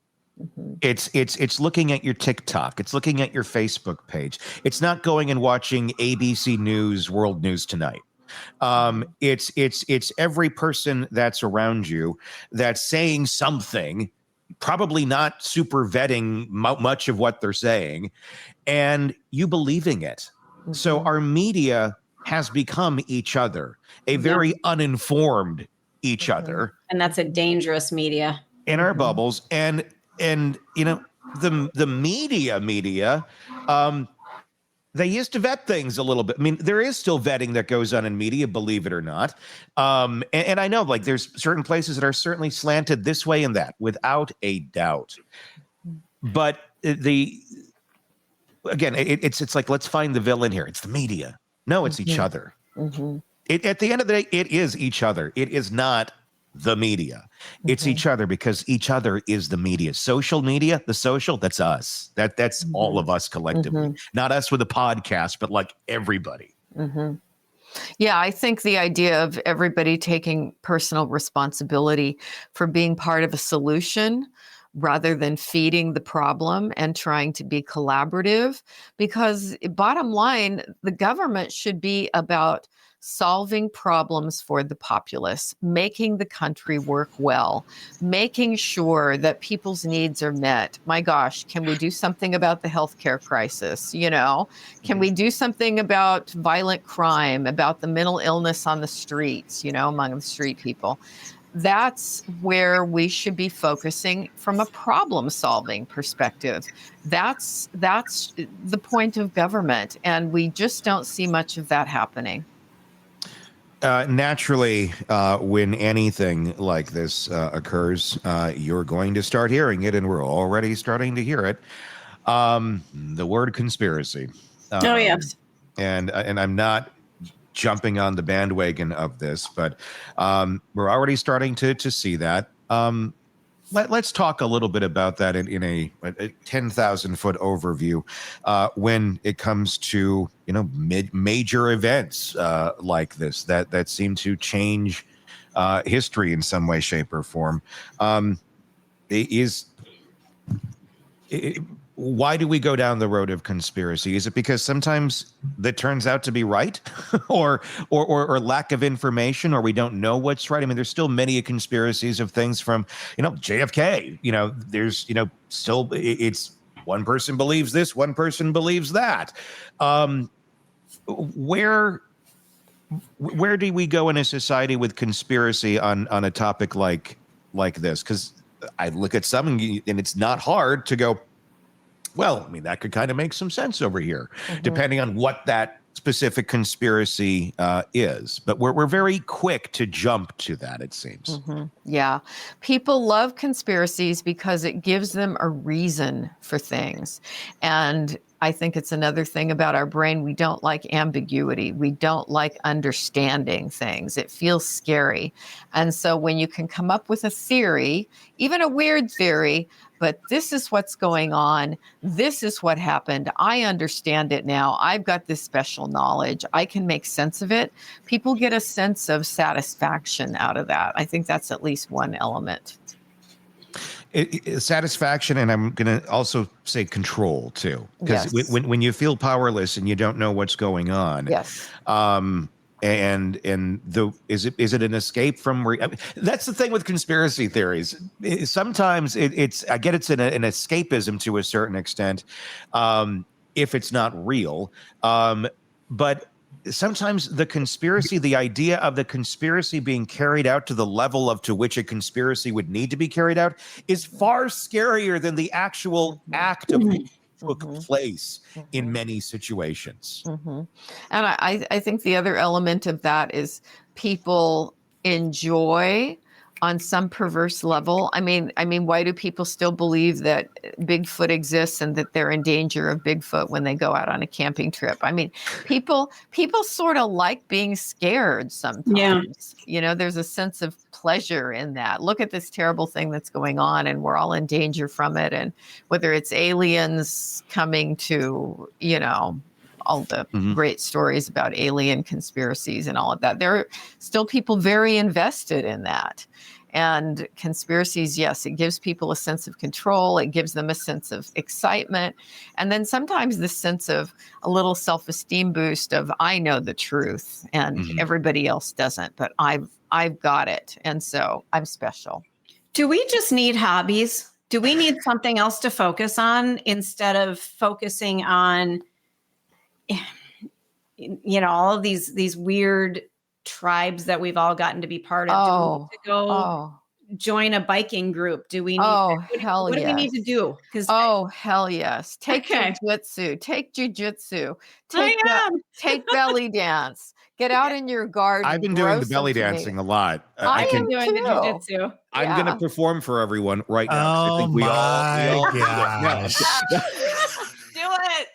It's looking at your TikTok. It's looking at your Facebook page. It's not going and watching ABC News, World News Tonight. It's every person that's around you that's saying something, probably not super vetting much of what they're saying, and you believing it. So our media has become each other, a very uninformed each other. And that's a dangerous media. In our bubbles. And the media, they used to vet things a little bit. I mean, there is still vetting that goes on in media, believe it or not. And I know, like, there's certain places that are certainly slanted this way and that, without a doubt. But it's like, let's find the villain here. It's the media. No, it's each other. At the end of the day, it is each other. It is not the media. It's each other, because each other is the media. Social media, the social, that's us. That's all of us collectively. Not us with a podcast, but like everybody. Yeah, I think the idea of everybody taking personal responsibility for being part of a solution rather than feeding the problem and trying to be collaborative, because bottom line, the government should be about solving problems for the populace, making the country work well, making sure that people's needs are met. My gosh, can we do something about the healthcare crisis? Can we do something about violent crime, about the mental illness on the streets, among the street people? That's where we should be focusing from a problem-solving perspective. That's the point of government, and we just don't see much of that happening. Naturally, when anything like this occurs, you're going to start hearing it, and we're already starting to hear it. The word conspiracy. Yes. And I'm not jumping on the bandwagon of this, but we're already starting to see that. Let's talk a little bit about that in a 10,000-foot overview when it comes to major events like this that seem to change history in some way, shape, or form. Why do we go down the road of conspiracy? Is it because sometimes that turns out to be right, or lack of information, or we don't know what's right? I mean, there's still many conspiracies of things from, JFK. There's, still it's one person believes this, one person believes that. Where do we go in a society with conspiracy on a topic like this? Because I look at some and it's not hard to go, well, I mean, that could kind of make some sense over here, depending on what that specific conspiracy is, but we're very quick to jump to that, it seems. Yeah. People love conspiracies because it gives them a reason for things. And I think it's another thing about our brain. We don't like ambiguity. We don't like understanding things. It feels scary. And so when you can come up with a theory, even a weird theory, but this is what's going on. This is what happened. I understand it now. I've got this special knowledge. I can make sense of it. People get a sense of satisfaction out of that. I think that's at least one element. Satisfaction, and I'm going to also say control too, because when you feel powerless and you don't know what's going on, yes, is it an escape from? That's the thing with conspiracy theories. Sometimes it's I get it's an escapism to a certain extent, if it's not real, but. Sometimes the idea of the conspiracy being carried out to the level to which a conspiracy would need to be carried out is far scarier than the actual act of which took place in many situations. And I think the other element of that is people enjoy on some perverse level. I mean, why do people still believe that Bigfoot exists and that they're in danger of Bigfoot when they go out on a camping trip? I mean, people sort of like being scared sometimes. Yeah. There's a sense of pleasure in that. Look at this terrible thing that's going on and we're all in danger from it. And whether it's aliens coming to, all the great stories about alien conspiracies and all of that. There are still people very invested in that. And conspiracies, yes, it gives people a sense of control. It gives them a sense of excitement. And then sometimes the sense of a little self-esteem boost of, I know the truth and everybody else doesn't, but I've got it. And so I'm special. Do we just need hobbies? Do we need something else to focus on instead of focusing on all of these weird tribes that we've all gotten to be part of? Do we need to go join a biking group? Do we need what do we need to do? Hell yes. Take jujitsu, take jujitsu, take belly dance. Get out in your garden. I've been doing the belly dancing a lot. I've been doing the jujitsu. I'm going to perform for everyone right Oh now. I think we all gosh. Do it.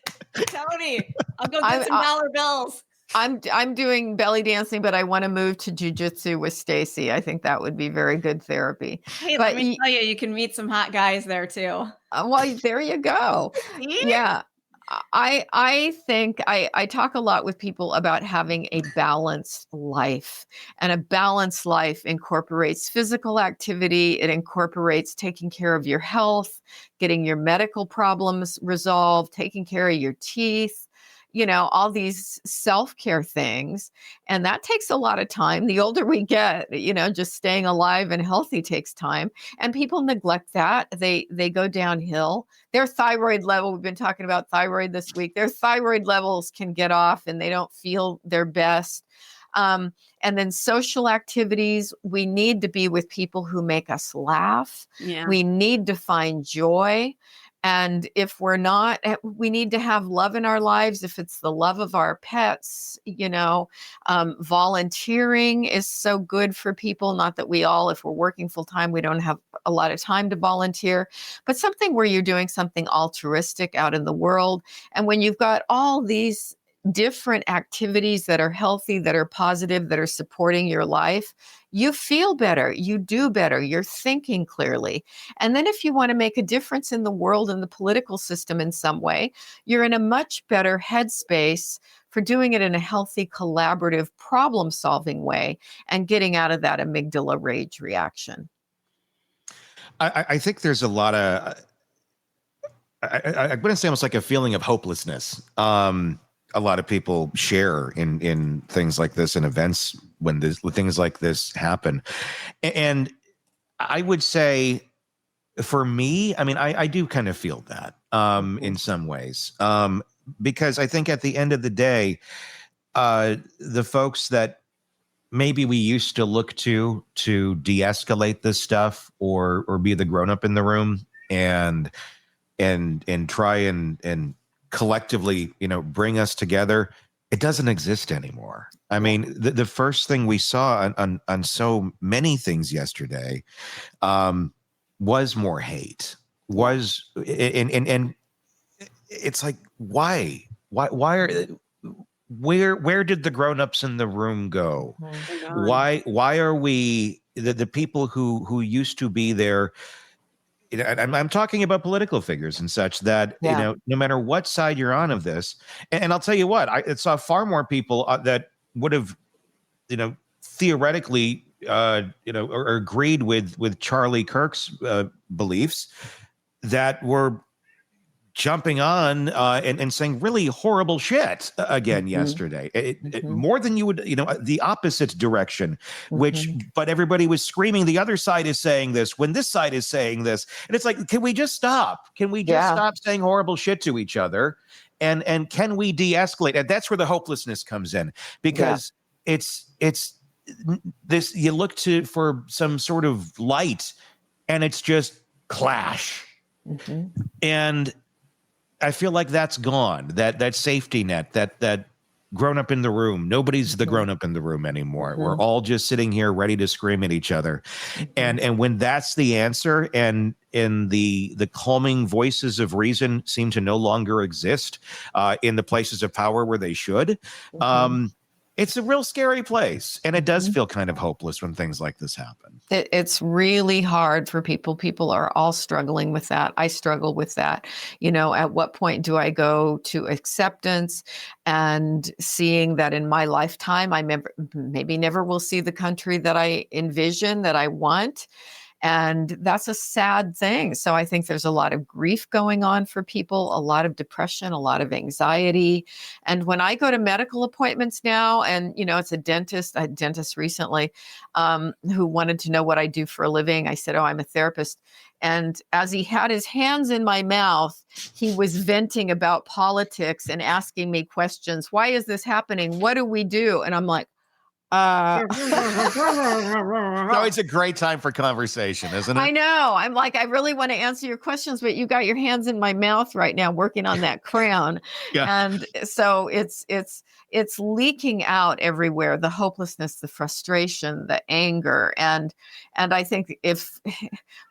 Tony, I'll go get some dollar bills. I'm doing belly dancing, but I want to move to jujitsu with Stacy. I think that would be very good therapy. Hey, let me tell you, you can meet some hot guys there too. Well, there you go. Yeah. I think I talk a lot with people about having a balanced life, and a balanced life incorporates physical activity. It incorporates taking care of your health, getting your medical problems resolved, taking care of your teeth, all these self-care things. And that takes a lot of time. The older we get, just staying alive and healthy takes time. And people neglect that. They go downhill. Their thyroid level, we've been talking about thyroid this week, their thyroid levels can get off and they don't feel their best. And then social activities, we need to be with people who make us laugh. Yeah. We need to find joy. And if we're not, we need to have love in our lives. If it's the love of our pets, volunteering is so good for people. Not that if we're working full time, we don't have a lot of time to volunteer, but something where you're doing something altruistic out in the world. And when you've got all these different activities that are healthy, that are positive, that are supporting your life, you feel better, you do better, you're thinking clearly. And then if you want to make a difference in the world and the political system in some way, you're in a much better headspace for doing it in a healthy, collaborative, problem-solving way and getting out of that amygdala rage reaction. I think there's a lot of, I wouldn't say almost like a feeling of hopelessness. A lot of people share in things like this and events when things like this happen. And I would say for me, I do kind of feel that in some ways, because I think at the end of the day, the folks that maybe we used to look to de-escalate this stuff or be the grown-up in the room and try and collectively, bring us together, it doesn't exist anymore. I mean, the first thing we saw on so many things yesterday was more hate. Was and it's like, why are where did the grown-ups in the room go? Why are we the people who used to be there? You know, and I'm talking about political figures and such that, you know, no matter what side you're on of this, and I'll tell you what, I saw far more people that would have, you know, theoretically, or agreed with Charlie Kirk's beliefs that were jumping on and saying really horrible shit again yesterday. More than you would, you know, the opposite direction, which, but everybody was screaming, the other side is saying this when this side is saying this. And it's like, can we just stop? Can we just stop saying horrible shit to each other? And can we de-escalate? And that's where the hopelessness comes in, because it's this, you look for some sort of light and it's just clash. And I feel like that's gone. That safety net, that grown up in the room. Nobody's the grown up in the room anymore. We're all just sitting here ready to scream at each other. And when that's the answer, and the calming voices of reason seem to no longer exist in the places of power where they should, it's a real scary place. And it does feel kind of hopeless when things like this happen. It's really hard for people. People are all struggling with that. I struggle with that. You know, at what point do I go to acceptance and seeing that in my lifetime, I maybe never will see the country that I envision, that I want. And that's a sad thing. So I think there's a lot of grief going on for people, a lot of depression, a lot of anxiety. And when I go to medical appointments now, and, you know, it's a dentist recently who wanted to know what I do for a living. I said, oh, I'm a therapist. And as he had his hands in my mouth, he was venting about politics and asking me questions. Why is this happening? What do we do? And I'm like, no, it's a great time for conversation, isn't it? I know. I'm like, I really want to answer your questions, but you got your hands in my mouth right now, working on that crown. And so it's leaking out everywhere, the hopelessness, the frustration, the anger. And I think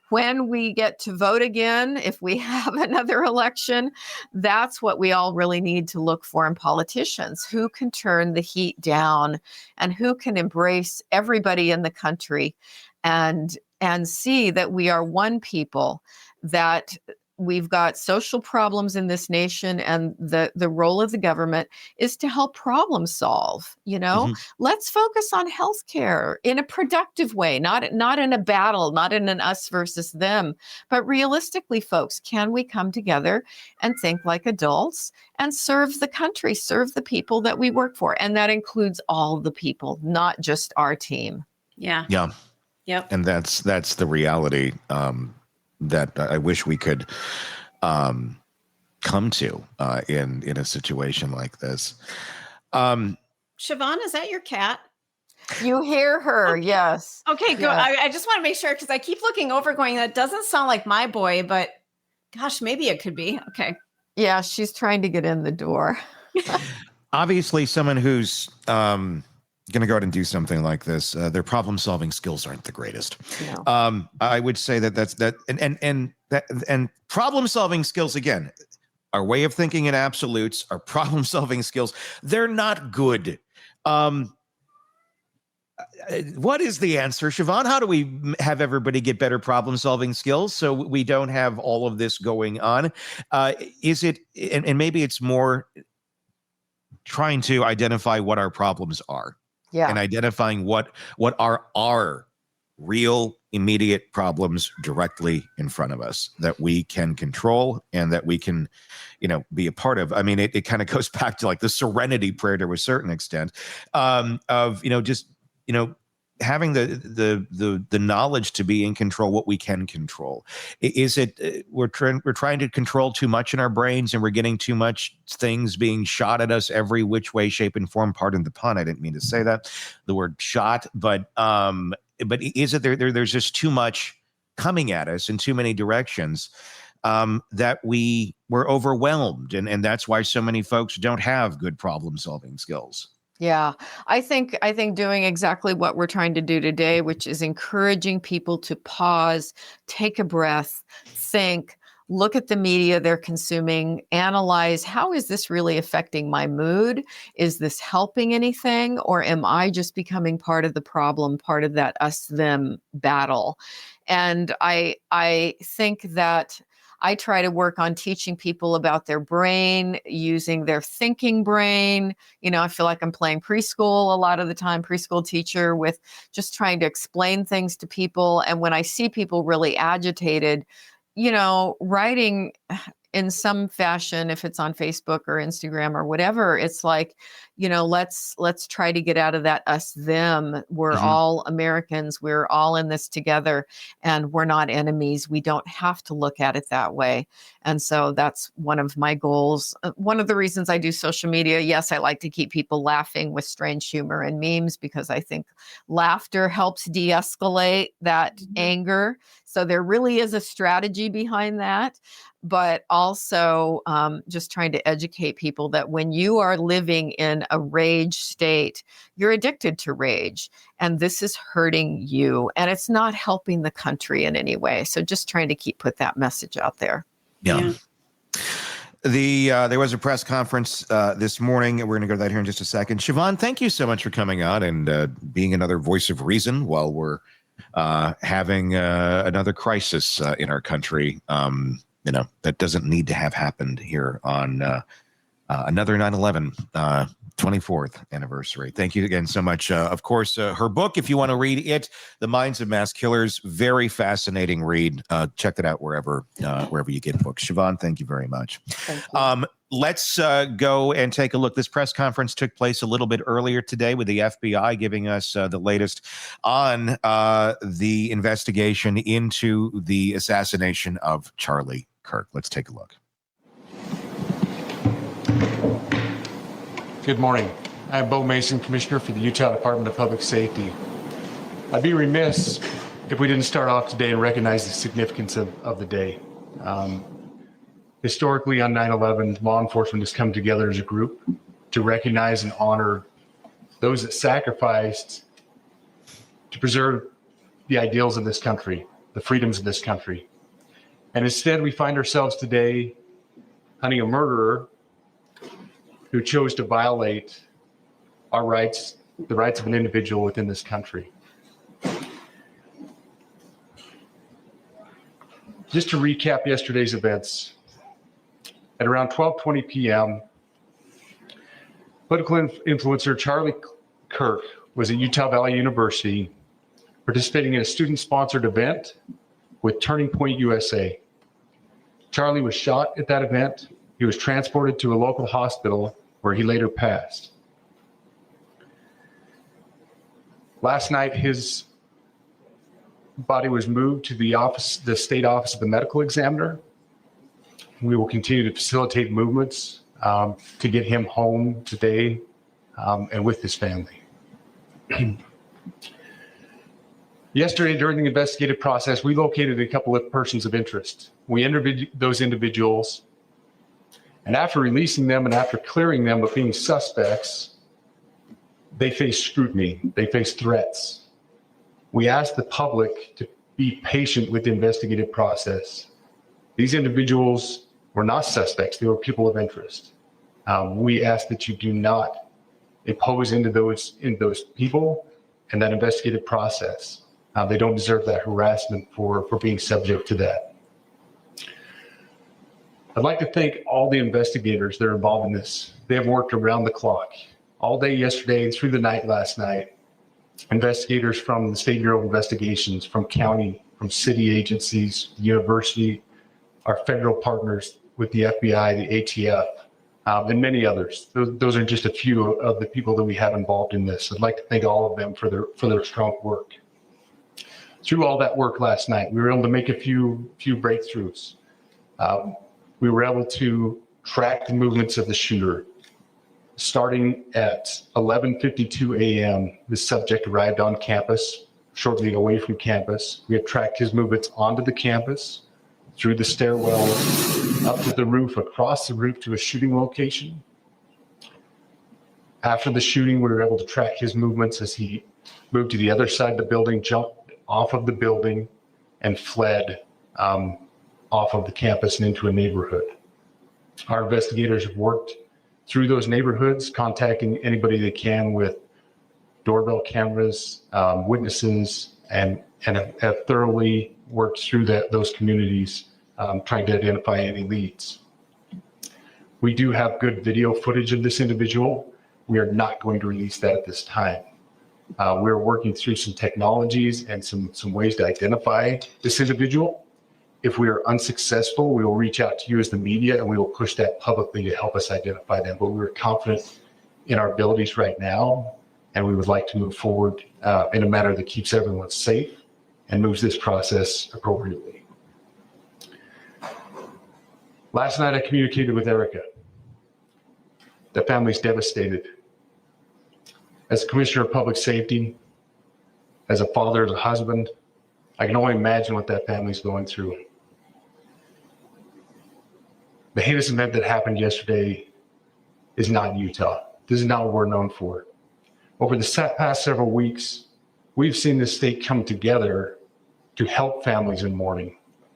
when we get to vote again, if we have another election, that's what we all really need to look for in politicians. Who can turn the heat down and who can embrace everybody in the country and see that we are one people, that we've got social problems in this nation, and the role of the government is to help problem solve. You know, let's focus on healthcare in a productive way, not in a battle, not in an us versus them, but realistically, folks, can we come together and think like adults and serve the country, serve the people that we work for? And that includes all the people, not just our team. Yeah. Yep. And that's the reality that I wish we could come to in a situation like this. Shavaun, is that your cat? You hear her, yes. Okay, good. Yeah. I just want to make sure, because I keep looking over going, that doesn't sound like my boy, but gosh, maybe it could be. Okay. Yeah, she's trying to get in the door. Obviously, someone who's going to go out and do something like this, their problem-solving skills aren't the greatest. No. I would say and problem-solving skills, again, our way of thinking in absolutes, our problem-solving skills, they're not good. What is the answer, Shavaun? How do we have everybody get better problem-solving skills so we don't have all of this going on? Is it, and maybe it's more trying to identify what our problems are. And identifying what are our real immediate problems directly in front of us that we can control and that we can, you know, be a part of. I mean, it kind of goes back to like the serenity prayer to a certain extent, of, you know, just, you know, having the knowledge to be in control what we can control. Is it we're trying to control too much in our brains, and we're getting too much things being shot at us every which way, shape, and form? Pardon the pun, I didn't mean to say that, the word shot, but is it there's just too much coming at us in too many directions? that we were overwhelmed. And that's why so many folks don't have good problem solving skills. Yeah, I think doing exactly what we're trying to do today, which is encouraging people to pause, take a breath, think, look at the media they're consuming, analyze, how is this really affecting my mood? Is this helping anything? Or am I just becoming part of the problem, part of that us-them battle? And I think that I try to work on teaching people about their brain, using their thinking brain. I feel like I'm playing preschool a lot of the time, preschool teacher, with just trying to explain things to people. And when I see people really agitated, writing in some fashion, if it's on Facebook or Instagram or whatever, it's like, let's try to get out of that us them. We're all Americans. We're all in this together, and we're not enemies. We don't have to look at it that way. And so that's one of my goals. One of the reasons I do social media, yes, I like to keep people laughing with strange humor and memes, because I think laughter helps de-escalate that anger. So there really is a strategy behind that. But also just trying to educate people that when you are living in a rage state, you're addicted to rage, and this is hurting you, and it's not helping the country in any way. So just trying to put that message out there. Yeah. There was a press conference this morning. We're going to go to that here in just a second. Shavaun, thank you so much for coming on and being another voice of reason while we're having another crisis in our country. That doesn't need to have happened here on another 9/11 24th anniversary. Thank you again so much. Of course, her book, if you want to read it, The Minds of Mass Killers, very fascinating read. Check that out wherever you get books. Shavaun, thank you very much. Thank you. Let's go and take a look. This press conference took place a little bit earlier today with the FBI giving us the latest on the investigation into the assassination of Charlie Kirk. Let's take a look. Good morning. I'm Bo Mason, Commissioner for the Utah Department of Public Safety. I'd be remiss if we didn't start off today and recognize the significance of the day. Historically, on 9/11, law enforcement has come together as a group to recognize and honor those that sacrificed to preserve the ideals of this country, the freedoms of this country. And instead, we find ourselves today hunting a murderer who chose to violate our rights, the rights of an individual within this country. Just to recap yesterday's events, at around 12:20 p.m., political influencer Charlie Kirk was at Utah Valley University participating in a student-sponsored event with Turning Point USA. Charlie was shot at that event. He was transported to a local hospital where he later passed. Last night, his body was moved to the state office of the medical examiner. We will continue to facilitate movements to get him home today and with his family. Yesterday, during the investigative process, we located a couple of persons of interest. We interviewed those individuals, and after releasing them and after clearing them of being suspects, they faced scrutiny, they faced threats. We asked the public to be patient with the investigative process. These individuals were not suspects, they were people of interest. We ask that you do not impose into those people and that investigative process. They don't deserve that harassment for being subject to that. I'd like to thank all the investigators that are involved in this. They have worked around the clock, all day yesterday and through the night last night. Investigators from the State Bureau of Investigations, from county, from city agencies, the university, our federal partners with the FBI, the ATF, and many others. Those are just a few of the people that we have involved in this. I'd like to thank all of them for their strong work. Through all that work last night, we were able to make a few breakthroughs. We were able to track the movements of the shooter. Starting at 11:52 a.m., the subject arrived on campus, shortly away from campus. We have tracked his movements onto the campus, through the stairwell, up to the roof, across the roof to a shooting location. After the shooting, we were able to track his movements as he moved to the other side of the building, jumped off of the building, and fled off of the campus and into a neighborhood. Our investigators have worked through those neighborhoods, contacting anybody they can with doorbell cameras, witnesses, and have thoroughly worked through those communities, trying to identify any leads. We do have good video footage of this individual. We are not going to release that at this time. We're working through some technologies and some ways to identify this individual. If we are unsuccessful, we will reach out to you as the media and we will push that publicly to help us identify them. But we're confident in our abilities right now, and we would like to move forward in a manner that keeps everyone safe and moves this process appropriately. Last night, I communicated with Erica. The family's devastated. As a commissioner of public safety, as a father, as a husband, I can only imagine what that family's going through. The heinous event that happened yesterday is not Utah. This is not what we're known for. Over the past several weeks, we've seen the state come together to help families in mourning,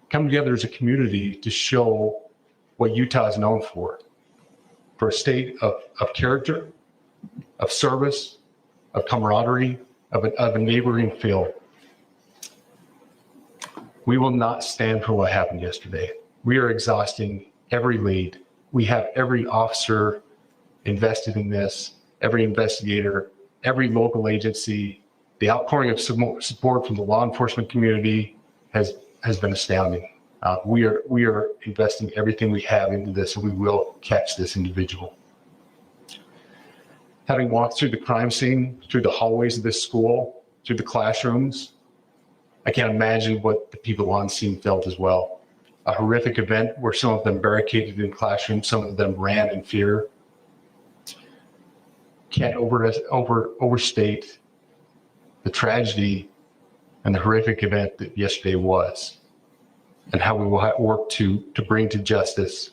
come together as a community to show what Utah is known for a state of character, of service, of camaraderie, of a neighboring feel. We will not stand for what happened yesterday. We are exhausting every lead. We have every officer invested in this, every investigator, every local agency. The outpouring of support from the law enforcement community has been astounding. We are investing everything we have into this, and we will catch this individual. Having walked through the crime scene, through the hallways of this school, through the classrooms, I can't imagine what the people on scene felt as well. A horrific event where some of them barricaded in classrooms, some of them ran in fear. Can't overstate the tragedy and the horrific event that yesterday was, and how we will work to bring to justice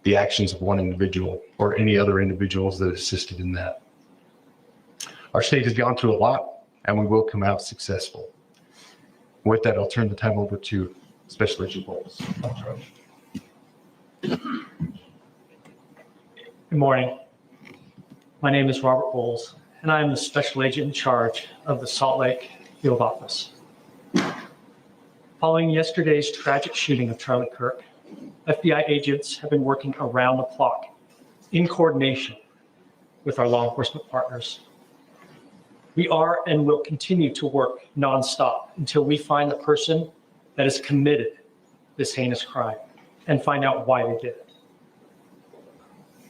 the actions of one individual or any other individuals that assisted in that. Our state has gone through a lot, and we will come out successful. With that, I'll turn the time over to Special Agent Mullins. Good morning. My name is Robert Bowles, and I am the Special Agent in charge of the Salt Lake Field Office. Following yesterday's tragic shooting of Charlie Kirk, FBI agents have been working around the clock in coordination with our law enforcement partners. We are and will continue to work nonstop until we find the person that has committed this heinous crime and find out why they did it.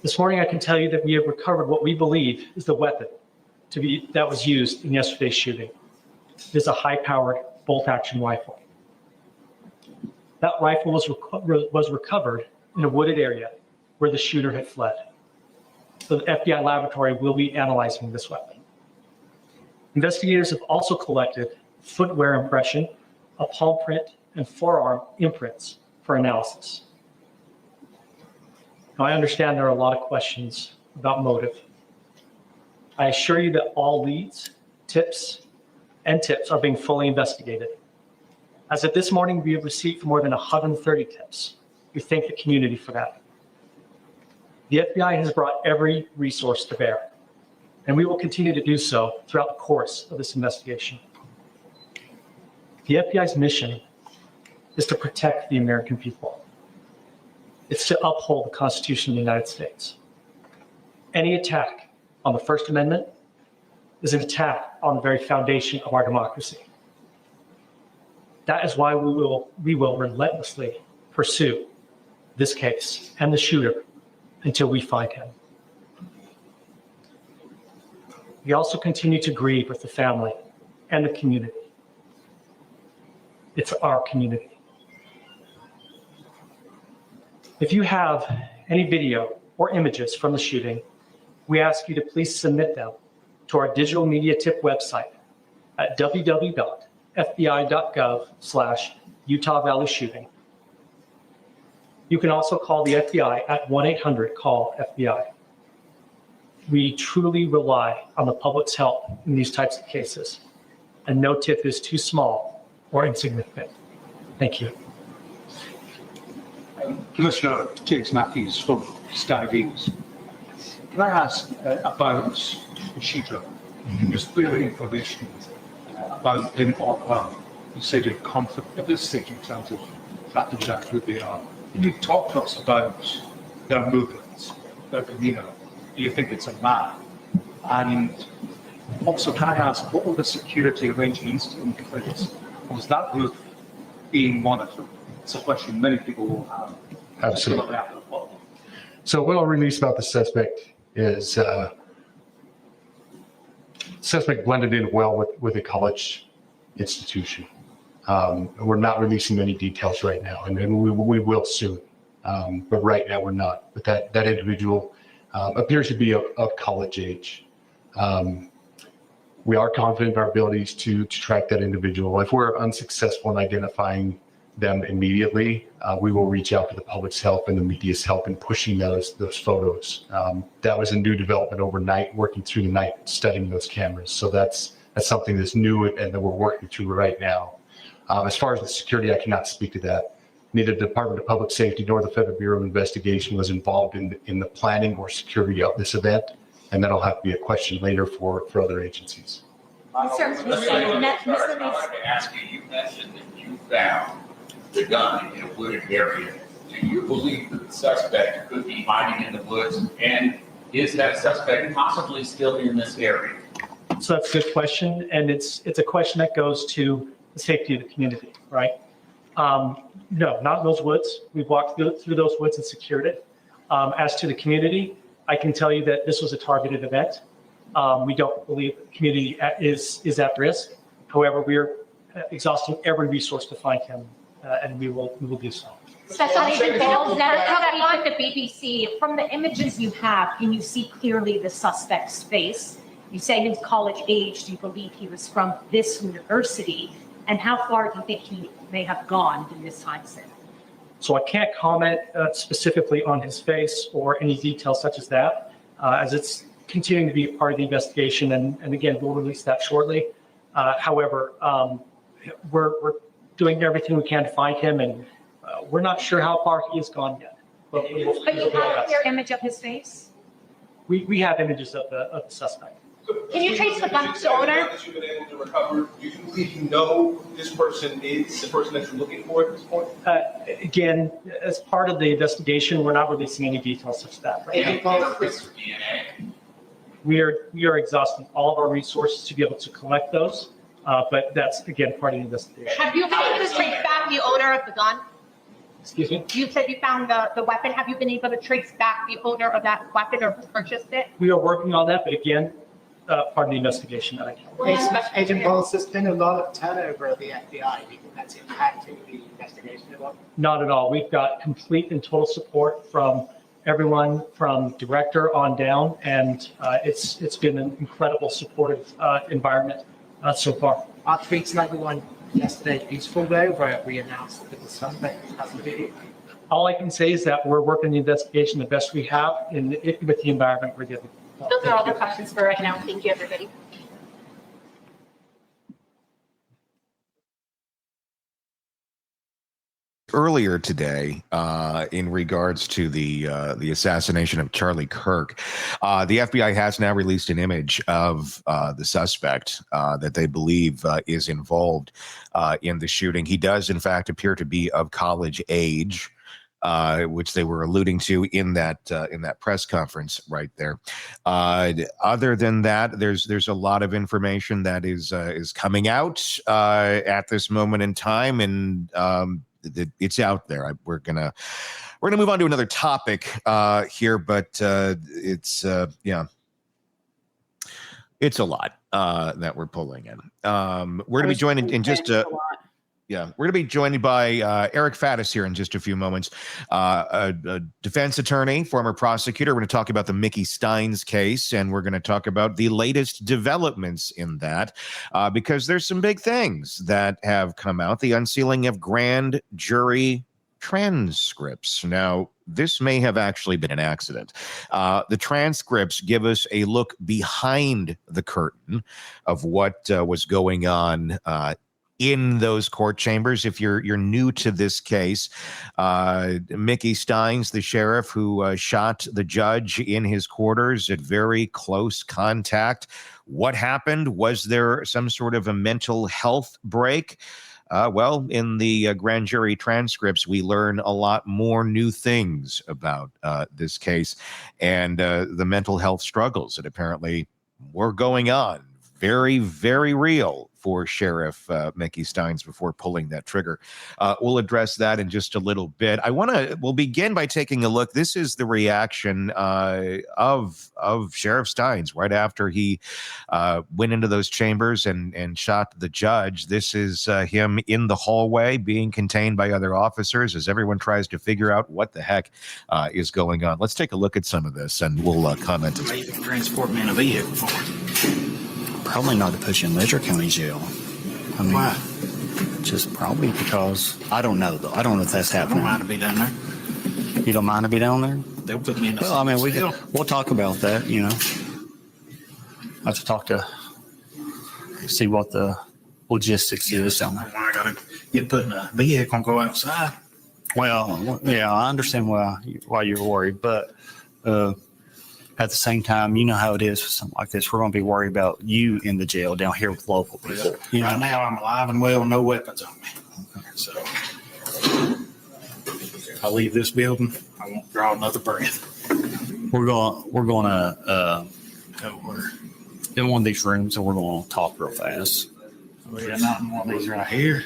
This morning, I can tell you that we have recovered what we believe is the weapon that was used in yesterday's shooting. It is a high-powered bolt-action rifle. That rifle was recovered in a wooded area where the shooter had fled. So the FBI laboratory will be analyzing this weapon. Investigators have also collected footwear impression, a palm print, and forearm imprints for analysis. Now, I understand there are a lot of questions about motive. I assure you that all leads, tips are being fully investigated. As of this morning, we have received more than 130 tips. We thank the community for that. The FBI has brought every resource to bear, and we will continue to do so throughout the course of this investigation. The FBI's mission is to protect the American people. It's to uphold the Constitution of the United States. Any attack on the First Amendment is an attack on the very foundation of our democracy. That is why we will relentlessly pursue this case and the shooter until we find him. We also continue to grieve with the family and the community. It's our community. If you have any video or images from the shooting, we ask you to please submit them to our digital media tip website at www.fbi.gov/Utah Valley Shooting. You can also call the FBI at 1-800-CALL-FBI. We truly rely on the public's help in these types of cases, and no tip is too small or insignificant. Thank you. Commissioner James Matthews from Steins. Can I ask about Shito? Just clear information about him or her. You said in conflict at this stage in terms of that exactly who they are. Can you talk to us about their movements, their demeanor? Do you think it's a man? And also, can I ask, what were the security arrangements in place? Was that roof being monitored? It's a question many people will have. Absolutely. So what I'll release about the suspect is suspect blended in well with a college institution. We're not releasing many details right now, and we will soon. But right now we're not. But that individual appears to be of college age. We are confident in our abilities to track that individual. If we're unsuccessful in identifying them immediately, we will reach out to the public's help and the media's help in pushing those photos. That was a new development overnight, working through the night, studying those cameras. So that's something that's new and that we're working through right now. As far as the security, I cannot speak to that. Neither the Department of Public Safety nor the Federal Bureau of Investigation was involved in the planning or security of this event, and that'll have to be a question later for other agencies. Sir, Mr. Asking, you mentioned that you found the gun in a wooded area. Do you believe that the suspect could be hiding in the woods? And is that suspect possibly still in this area? So that's a good question, and it's a question that goes to the safety of the community, right? No, not in those woods. We've walked through those woods and secured it. As to the community, I can tell you that this was a targeted event. We don't believe the community is at risk. However, we are exhausting every resource to find him, and we will do so. Special Agent Bowles never covered with the BBC. From the images you have, can you see clearly the suspect's face? You say he's college age. Do you believe he was from this university? And how far do you think he may have gone in this time since? So I can't comment specifically on his face or any details such as that, as it's continuing to be a part of the investigation. And again, we'll release that shortly. However, we're doing everything we can to find him, and we're not sure how far he has gone yet. But you have a clear image of his face? We have images of the suspect. Can you trace the gun's owner? That you've been able to recover, do you believe you know who this person is, the person that you're looking for at this point? Again, as part of the investigation, we're not releasing any details such as that. Right? We are exhausting all of our resources to be able to collect those, but that's, again, part of the investigation. Have you been able to trace back the owner of the gun? Excuse me? You said you found the weapon. Have you been able to trace back the owner of that weapon or purchased it? We are working on that, but again, part of the investigation that I can. Agent Bowles, there's been a lot of turnover at the FBI. Do you think that's impacting the investigation a lot? Not at all. We've got complete and total support from everyone from director on down, and it's been an incredible supportive environment so far. Our tweets and everyone yesterday peaceful though, where we announced that the suspect hasn't been. All I can say is that we're working the investigation the best we have with the environment we're given. Those are all the questions for right now. Thank you, everybody. Earlier today, in regards to the assassination of Charlie Kirk, the FBI has now released an image of the suspect that they believe is involved in the shooting. He does, in fact, appear to be of college age, which they were alluding to in that press conference right there. Other than that, there's a lot of information that is coming out at this moment in time, and it's out there. We're gonna move on to another topic here, but it's a lot that we're pulling in. We're gonna be joined in just we're going to be joined by Eric Faddis here in just a few moments, a defense attorney, former prosecutor. We're going to talk about the Mickey Stines case, and we're going to talk about the latest developments in that, because there's some big things that have come out. The unsealing of grand jury transcripts. Now, this may have actually been an accident. The transcripts give us a look behind the curtain of what was going on in those court chambers. If you're new to this case, Mickey Stines, the sheriff who shot the judge in his quarters at very close contact. What happened? Was there some sort of a mental health break? Well, in the grand jury transcripts, we learn a lot more new things about this case and the mental health struggles that apparently were going on. Very, very real for Sheriff Mickey Stines before pulling that trigger. We'll address that in just a little bit. We'll begin by taking a look. This is the reaction of Sheriff Stines right after he went into those chambers and shot the judge. This is him in the hallway being contained by other officers as everyone tries to figure out what the heck is going on. Let's take a look at some of this and we'll comment. Transport me in a vehicle for? Probably not to push in Ledger County Jail. I mean, why? Just probably because I don't know though. I don't know if that's happening. I don't mind to be down there. You don't mind to be down there? They'll put me in. Well, I mean, we'll talk about that. You know, I have to talk to see what the logistics is down there. I gotta get put in a vehicle and go outside. Well, yeah, I understand why you're worried, but at the same time, you know how it is with something like this. We're going to be worried about you in the jail down here with local people. You know? Right now, I'm alive and well, no weapons on me. Okay. So, if I leave this building, I won't draw another breath. We're going to go in one of these rooms, and we're going to talk real fast. Yeah, not in one of these right here.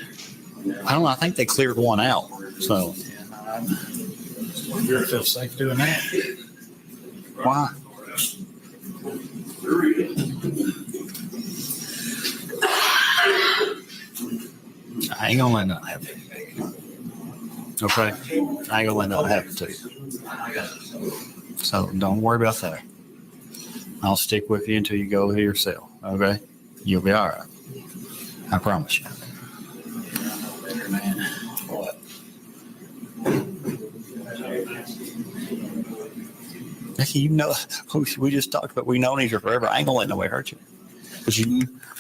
I don't know. I think they cleared one out. So, you feel safe doing that? Why? I ain't gonna let nothing happen. Okay? I ain't gonna let nothing happen to you. So don't worry about that. I'll stick with you until you go to your cell. Okay? You'll be all right. I promise you. Man. What? You know, we just talked about, we known each other forever. I ain't gonna let nobody hurt you.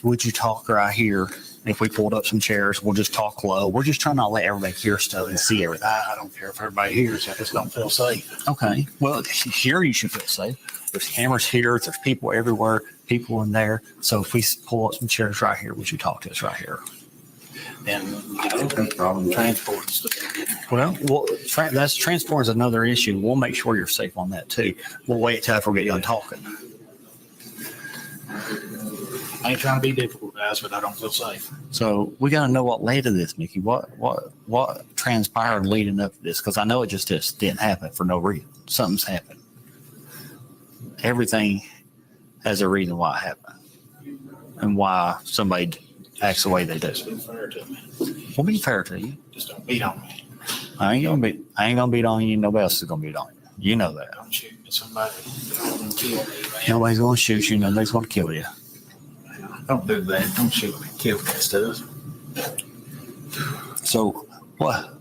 Would you talk right here? If we pulled up some chairs, we'll just talk low. We're just trying to let everybody hear stuff and see everything. I don't care if everybody hears. I just don't feel safe. Okay. Well, here you should feel safe. There's cameras here. There's people everywhere. People in there. So if we pull up some chairs right here, would you talk to us right here? And no problem. Transport. Well, that's transport is another issue. We'll make sure you're safe on that too. We'll wait till after we get done talking. I ain't trying to be difficult, guys, but I don't feel safe. So we got to know what led to this, Mickey. What transpired leading up to this? Because I know it just didn't happen for no reason. Something's happened. Everything has a reason why it happened and why somebody acts the way they do. Just be fair to me. We'll be fair to you. Just don't beat on me. I ain't gonna beat on you. Nobody else is gonna beat on you. You know that. Don't shoot me. Somebody gonna kill me. Nobody's gonna shoot you. Nobody's gonna kill you. Don't do that. Don't shoot me. Kill that stuff. So what?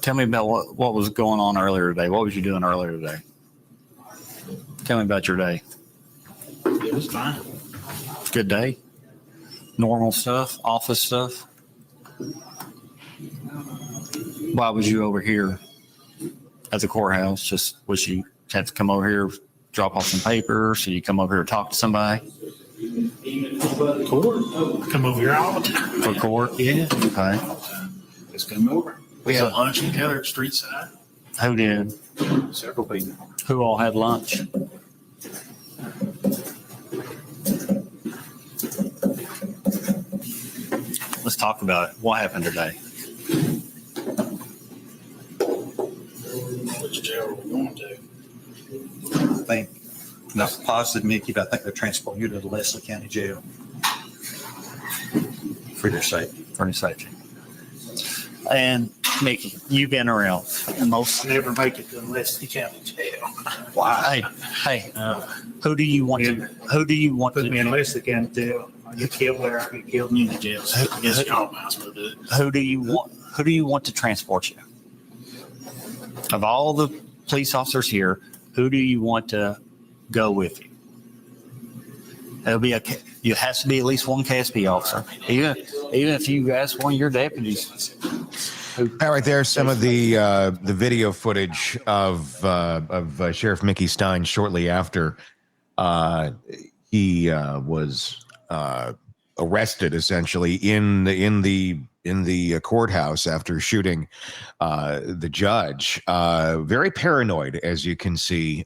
Tell me about what was going on earlier today. What was you doing earlier today? Tell me about your day. It was fine. Good day. Normal stuff, office stuff. Why was you over here at the courthouse? Just was you had to come over here, drop off some papers? So you come over here to talk to somebody? Court. Come over here all the time. For court? Yeah. Okay. Just come over. We had lunch together at street side. Who did? Several people. Who all had lunch? Let's talk about it. What happened today? Which jail are we going to? I think, not positive, Mickey, but I think they're transporting you to the Leslie County Jail. For your safety. For your safety. And Mickey, you've been around. And most never make it to the Leslie County Jail. Why? Hey, who do you want to put me in Leslie County Jail? I get killed there. I get killed in the jail. I guess y'all might as well do it. Who do you want to transport you? Of all the police officers here, who do you want to go with you? It'll be it has to be at least one KSP officer, even if you ask one of your deputies. All right, there's some of the video footage of Sheriff Mickey Stines shortly after he was arrested, essentially in the courthouse after shooting the judge. Very paranoid, as you can see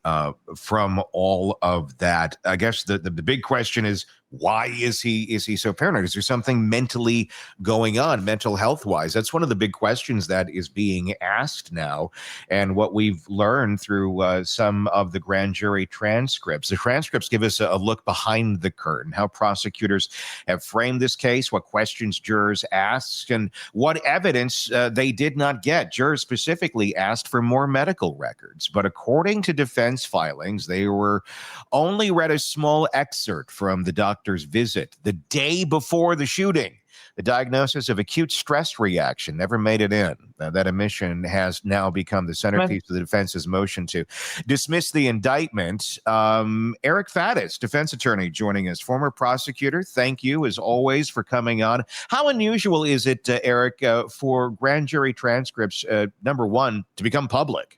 from all of that. I guess the big question is, why is he so paranoid? Is there something mentally going on, mental health wise? That's one of the big questions that is being asked now. And what we've learned through some of the grand jury transcripts, the transcripts give us a look behind the curtain, how prosecutors have framed this case, what questions jurors asked, and what evidence they did not get. Jurors specifically asked for more medical records, but according to defense filings, they were only read a small excerpt from the doctor's visit the day before the shooting. The diagnosis of acute stress reaction never made it in. That omission has now become the centerpiece of the defense's motion to dismiss the indictment. Eric Faddis, defense attorney, joining us, former prosecutor. Thank you, as always, for coming on. How unusual is it, Eric, for grand jury transcripts, number one, to become public?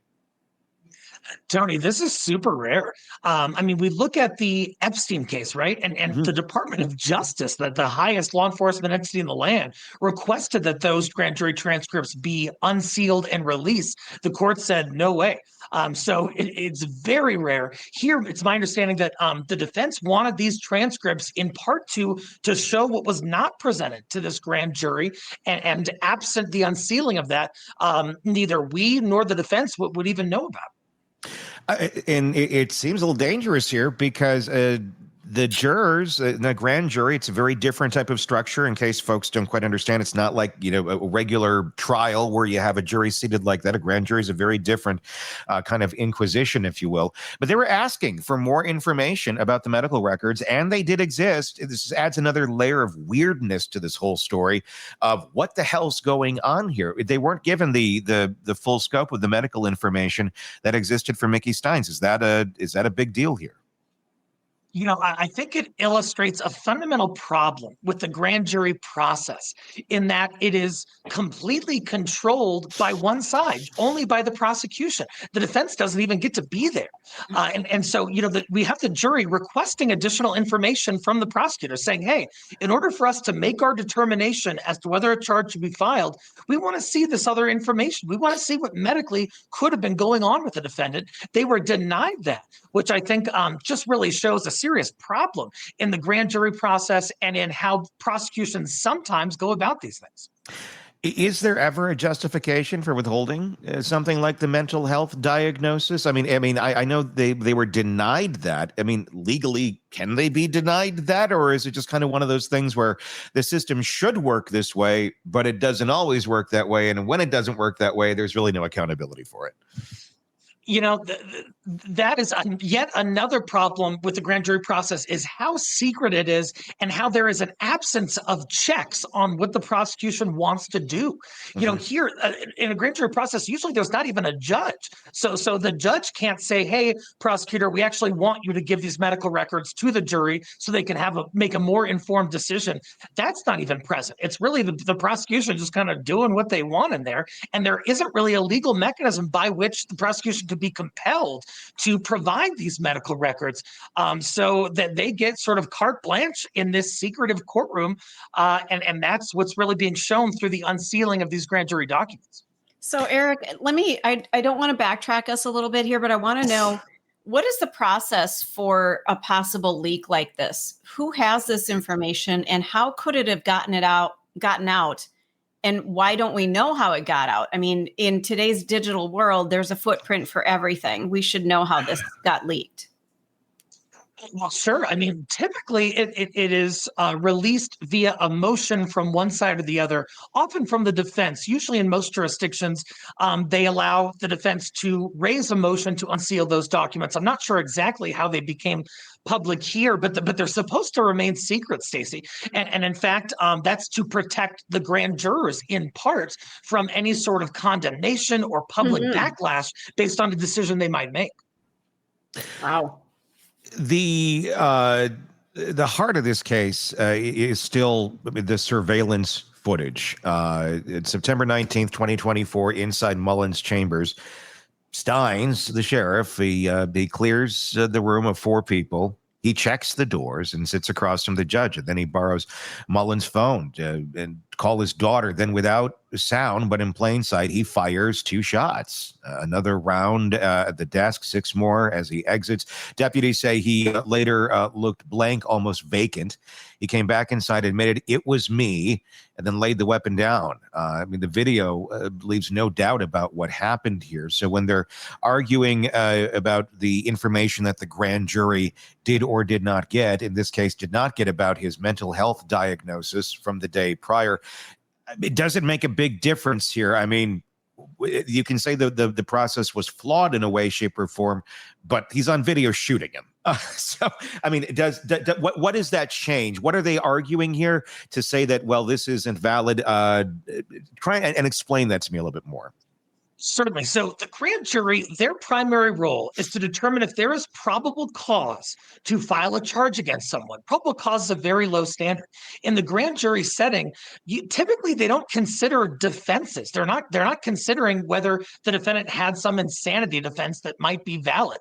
Tony, this is super rare. I mean, we look at the Epstein case, right? And the Department of Justice, that the highest law enforcement entity in the land, requested that those grand jury transcripts be unsealed and released. The court said, no way. So it's very rare. Here, it's my understanding that the defense wanted these transcripts in part to show what was not presented to this grand jury, and absent the unsealing of that, neither we nor the defense would even know about. And it seems a little dangerous here because the jurors in a grand jury, it's a very different type of structure. In case folks don't quite understand, it's not like, a regular trial where you have a jury seated like that. A grand jury is a very different kind of inquisition, if you will. But they were asking for more information about the medical records, and they did exist. This adds another layer of weirdness to this whole story of what the hell's going on here. They weren't given the full scope of the medical information that existed for Mickey Stines. Is that a big deal here? I think it illustrates a fundamental problem with the grand jury process, in that it is completely controlled by one side, only by the prosecution. The defense doesn't even get to be there. And so, we have the jury requesting additional information from the prosecutor saying, hey, in order for us to make our determination as to whether a charge should be filed, we want to see this other information. We want to see what medically could have been going on with the defendant. They were denied that, which I think just really shows a serious problem in the grand jury process and in how prosecutions sometimes go about these things. Is there ever a justification for withholding something like the mental health diagnosis? I mean, I know they were denied that. I mean, legally, can they be denied that? Or is it just kind of one of those things where the system should work this way, but it doesn't always work that way? And when it doesn't work that way, there's really no accountability for it. That is yet another problem with the grand jury process, is how secret it is and how there is an absence of checks on what the prosecution wants to do. Here in a grand jury process, usually there's not even a judge. So the judge can't say, hey, prosecutor, we actually want you to give these medical records to the jury so they can make a more informed decision. That's not even present. It's really the prosecution just kind of doing what they want in there. And there isn't really a legal mechanism by which the prosecution could be compelled to provide these medical records, so that they get sort of carte blanche in this secretive courtroom. And that's what's really being shown through the unsealing of these grand jury documents. So Eric, I don't want to backtrack us a little bit here, but I want to know, what is the process for a possible leak like this? Who has this information, and how could it have gotten out? And why don't we know how it got out? I mean, in today's digital world, there's a footprint for everything. We should know how this got leaked. Well, sure. I mean, typically it is released via a motion from one side or the other, often from the defense. Usually in most jurisdictions, they allow the defense to raise a motion to unseal those documents. I'm not sure exactly how they became public here, but they're supposed to remain secret, Stacey. And in fact, that's to protect the grand jurors in part from any sort of condemnation or public backlash based on the decision they might make. Wow. The heart of this case is still the surveillance footage. It's September 19th, 2024, inside Mullins' chambers. Steins, the sheriff, he clears the room of 4 people. He checks the doors and sits across from the judge, and then he borrows Mullins' phone and call his daughter. Then, without sound but in plain sight, he fires 2 shots. Another round at the desk, 6 more as he exits. Deputies say he later looked blank, almost vacant. He came back inside, admitted it was me, and then laid the weapon down. I mean, the video leaves no doubt about what happened here. So when they're arguing about the information that the grand jury did or did not get, in this case did not get, about his mental health diagnosis from the day prior, it doesn't make a big difference here. I mean, you can say the process was flawed in a way, shape, or form, but he's on video shooting him. So, I mean, what does that change? What are they arguing here to say that, well, this isn't valid? Try and explain that to me a little bit more. Certainly. So the grand jury, their primary role is to determine if there is probable cause to file a charge against someone. Probable cause is a very low standard. In the grand jury setting, typically they don't consider defenses. They're not considering whether the defendant had some insanity defense that might be valid.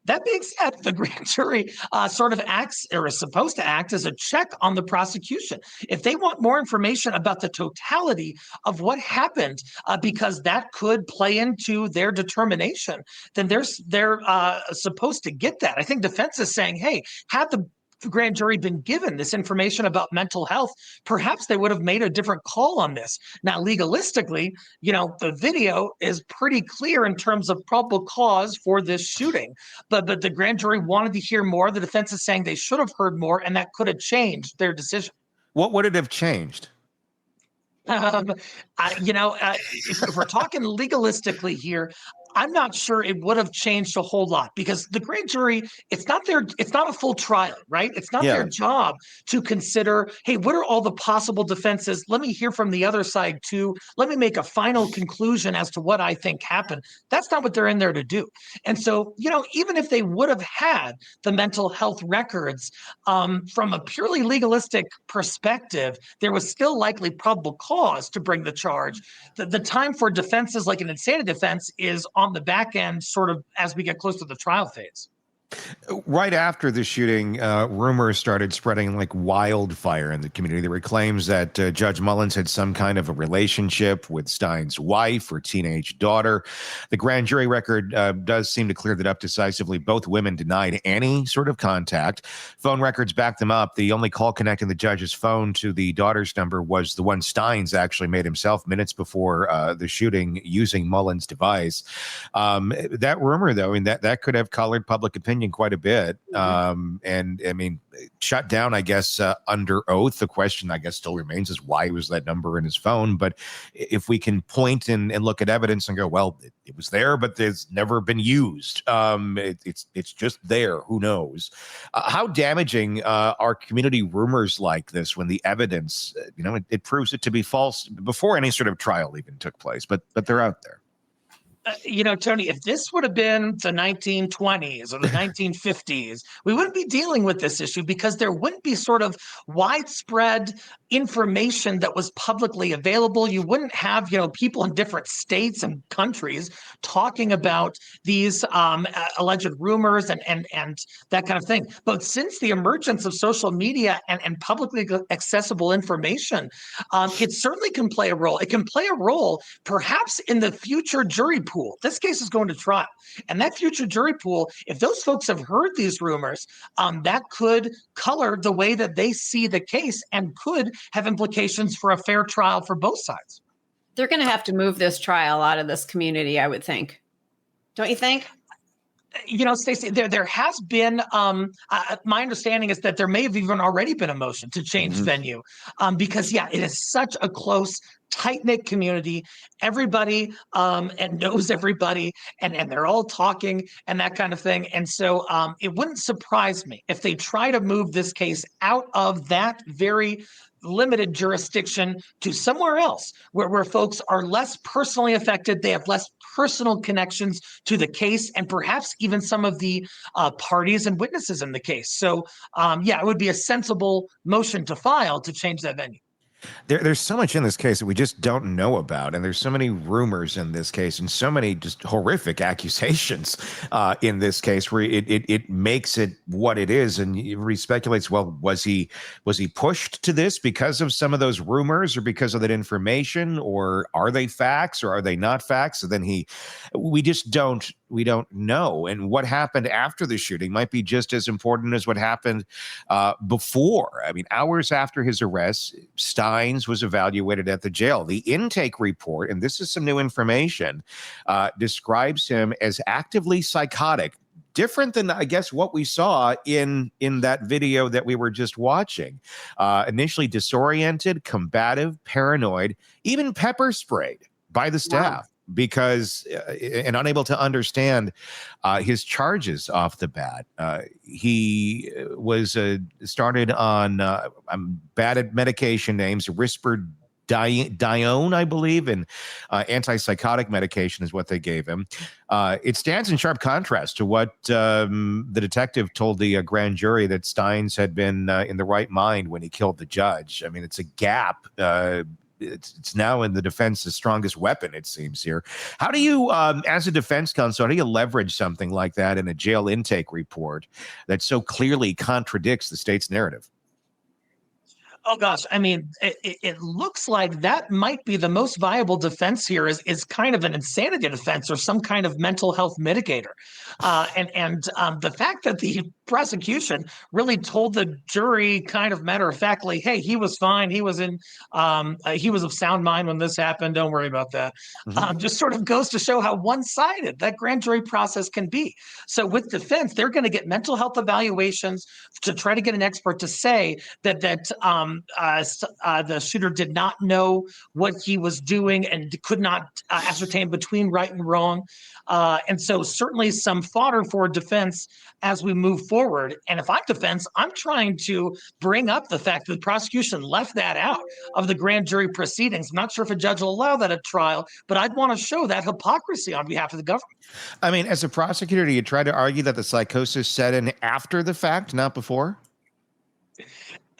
That being said, the grand jury sort of acts, or is supposed to act, as a check on the prosecution. If they want more information about the totality of what happened, because that could play into their determination, then they're supposed to get that. I think defense is saying, hey, had the grand jury been given this information about mental health, perhaps they would have made a different call on this. Now, legalistically, the video is pretty clear in terms of probable cause for this shooting, but the grand jury wanted to hear more. The defense is saying they should have heard more, and that could have changed their decision. What would it have changed? If we're talking legalistically here, I'm not sure it would have changed a whole lot, because the grand jury, it's not a full trial, right? It's not their job to consider, hey, what are all the possible defenses? Let me hear from the other side too. Let me make a final conclusion as to what I think happened. That's not what they're in there to do. And so, even if they would have had the mental health records, from a purely legalistic perspective, there was still likely probable cause to bring the charge. The time for defenses like an insanity defense is on the back end, sort of as we get close to the trial phase. Right after the shooting, rumors started spreading like wildfire in the community. There were claims that Judge Mullins had some kind of a relationship with Steins' wife or teenage daughter. The grand jury record does seem to clear that up decisively. Both women denied any sort of contact. Phone records back them up. The only call connecting the judge's phone to the daughter's number was the one Steins actually made himself minutes before the shooting using Mullins' device. That rumor, though, that could have colored public opinion quite a bit. And I mean, shut down, I guess, under oath. The question, I guess, still remains is why was that number in his phone? But if we can point and look at evidence and go, well, it was there, but it's never been used. It's just there. Who knows? How damaging are community rumors like this when the evidence, it proves it to be false before any sort of trial even took place, but they're out there. Tony, if this would have been the 1920s or the 1950s, we wouldn't be dealing with this issue, because there wouldn't be sort of widespread information that was publicly available. You wouldn't have, people in different states and countries talking about these alleged rumors and that kind of thing. But since the emergence of social media and publicly accessible information, it certainly can play a role. It can play a role perhaps in the future jury pool. This case is going to trial, and that future jury pool, if those folks have heard these rumors, that could color the way that they see the case and could have implications for a fair trial for both sides. They're going to have to move this trial out of this community, I would think. Don't you think? Stacey, there has been, my understanding is that there may have even already been a motion to change venue, because it is such a close, tight-knit community. Everybody and knows everybody, and they're all talking and that kind of thing. And so it wouldn't surprise me if they try to move this case out of that very limited jurisdiction to somewhere else where folks are less personally affected. They have less personal connections to the case and perhaps even some of the parties and witnesses in the case. So it would be a sensible motion to file to change that venue. There's so much in this case that we just don't know about, and there's so many rumors in this case, and so many just horrific accusations in this case, where it makes it what it is, and everybody speculates. Well, was he pushed to this because of some of those rumors, or because of that information, or are they facts, or are they not facts? So then we just don't know, and what happened after the shooting might be just as important as what happened before. I mean, hours after his arrest, Steins was evaluated at the jail. The intake report, and this is some new information, describes him as actively psychotic, different than, I guess, what we saw in that video that we were just watching. Initially disoriented, combative, paranoid, even pepper sprayed by the staff. Wow. Because and unable to understand his charges off the bat. He was started on, I'm bad at medication names, Risperdal, I believe, and antipsychotic medication is what they gave him. It stands in sharp contrast to what the detective told the grand jury, that Steins had been in the right mind when he killed the judge. I mean, it's a gap. It's now in the defense's strongest weapon, it seems here. How do you, as a defense counsel, how do you leverage something like that in a jail intake report that so clearly contradicts the state's narrative? Oh gosh, I mean, it looks like that might be the most viable defense here is kind of an insanity defense or some kind of mental health mitigator. And the fact that the prosecution really told the jury kind of matter-of-factly, hey, he was fine, he was of sound mind when this happened, don't worry about that. Just sort of goes to show how one-sided that grand jury process can be. So with defense, they're going to get mental health evaluations to try to get an expert to say that the shooter did not know what he was doing and could not ascertain between right and wrong. And so certainly some fodder for defense as we move forward. And if I'm defense, I'm trying to bring up the fact that the prosecution left that out of the grand jury proceedings. I'm not sure if a judge will allow that at trial, but I'd want to show that hypocrisy on behalf of the government. I mean, as a prosecutor, do you try to argue that the psychosis set in after the fact, not before?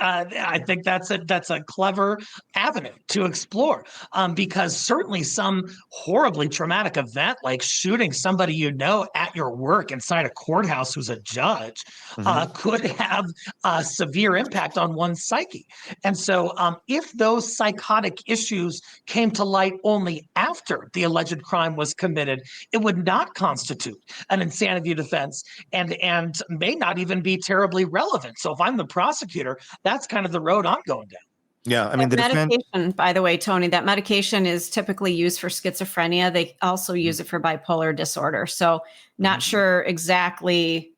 I think that's a clever avenue to explore, because certainly some horribly traumatic event like shooting somebody you know at your work inside a courthouse who's a judge could have a severe impact on one's psyche. And so if those psychotic issues came to light only after the alleged crime was committed, it would not constitute an insanity defense and may not even be terribly relevant. So if I'm the prosecutor, that's kind of the road I'm going down. Yeah, I mean, the medication, by the way, Tony, that medication is typically used for schizophrenia. They also use it for bipolar disorder. So not sure exactly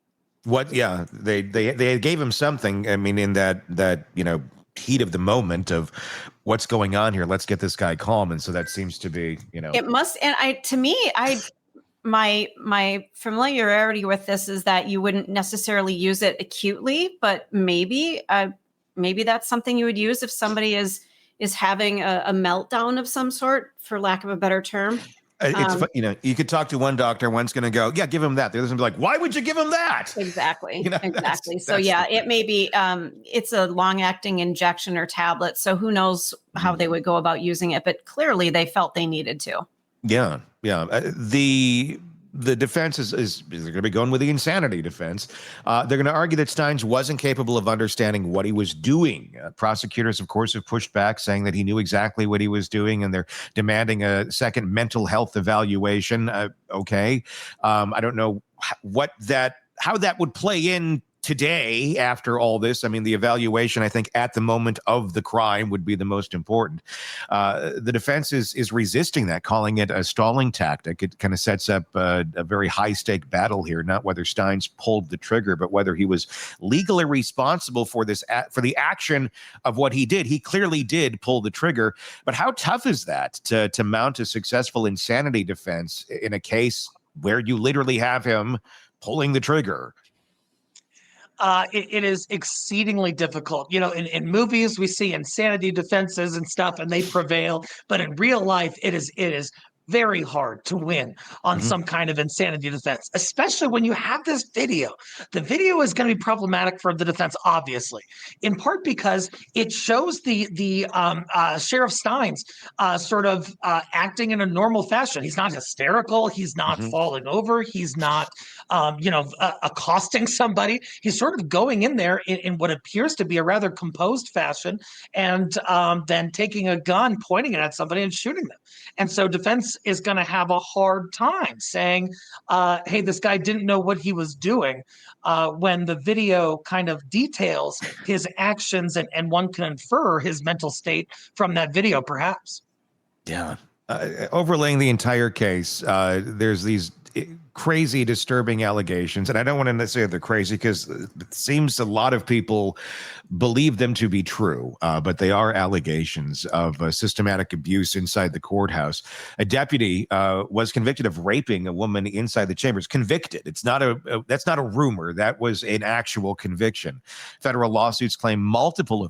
what. Yeah, they gave him something. I mean, in that heat of the moment of what's going on here. Let's get this guy calm, and so that seems to be it must. And my familiarity with this is that you wouldn't necessarily use it acutely, but maybe that's something you would use if somebody is having a meltdown of some sort, for lack of a better term. It's you could talk to one doctor, one's going to go, yeah, give him that. The other's going to be like, why would you give him that? Exactly. Exactly. So it may be, it's a long acting injection or tablet. So who knows how they would go about using it, but clearly they felt they needed to. Yeah. Yeah. The defense is they're going to be going with the insanity defense. They're going to argue that Steins wasn't capable of understanding what he was doing. Prosecutors, of course, have pushed back, saying that he knew exactly what he was doing, and they're demanding a second mental health evaluation. Okay. I don't know how that would play into today, after all this, I mean, the evaluation, I think, at the moment of the crime would be the most important. The defense is resisting that, calling it a stalling tactic. It kind of sets up a very high-stake battle here, not whether Steins pulled the trigger, but whether he was legally responsible for this, for the action of what he did. He clearly did pull the trigger, but how tough is that to mount a successful insanity defense in a case where you literally have him pulling the trigger? It is exceedingly difficult. You know, in movies, we see insanity defenses and stuff, and they prevail. But in real life, it is very hard to win on some kind of insanity defense, especially when you have this video. The video is going to be problematic for the defense, obviously, in part because it shows the Sheriff Steins sort of acting in a normal fashion. He's not hysterical. He's not falling over. He's not, accosting somebody. He's sort of going in there in what appears to be a rather composed fashion, and then taking a gun, pointing it at somebody, and shooting them. And so defense is going to have a hard time saying, hey, this guy didn't know what he was doing, when the video kind of details his actions, and one can infer his mental state from that video, perhaps. Yeah. Overlaying the entire case, there's these crazy, disturbing allegations. And I don't want to necessarily say they're crazy, because it seems a lot of people believe them to be true, but they are allegations of systematic abuse inside the courthouse. A deputy was convicted of raping a woman inside the chambers. Convicted. It's not that's not a rumor. That was an actual conviction. Federal lawsuits claim multiple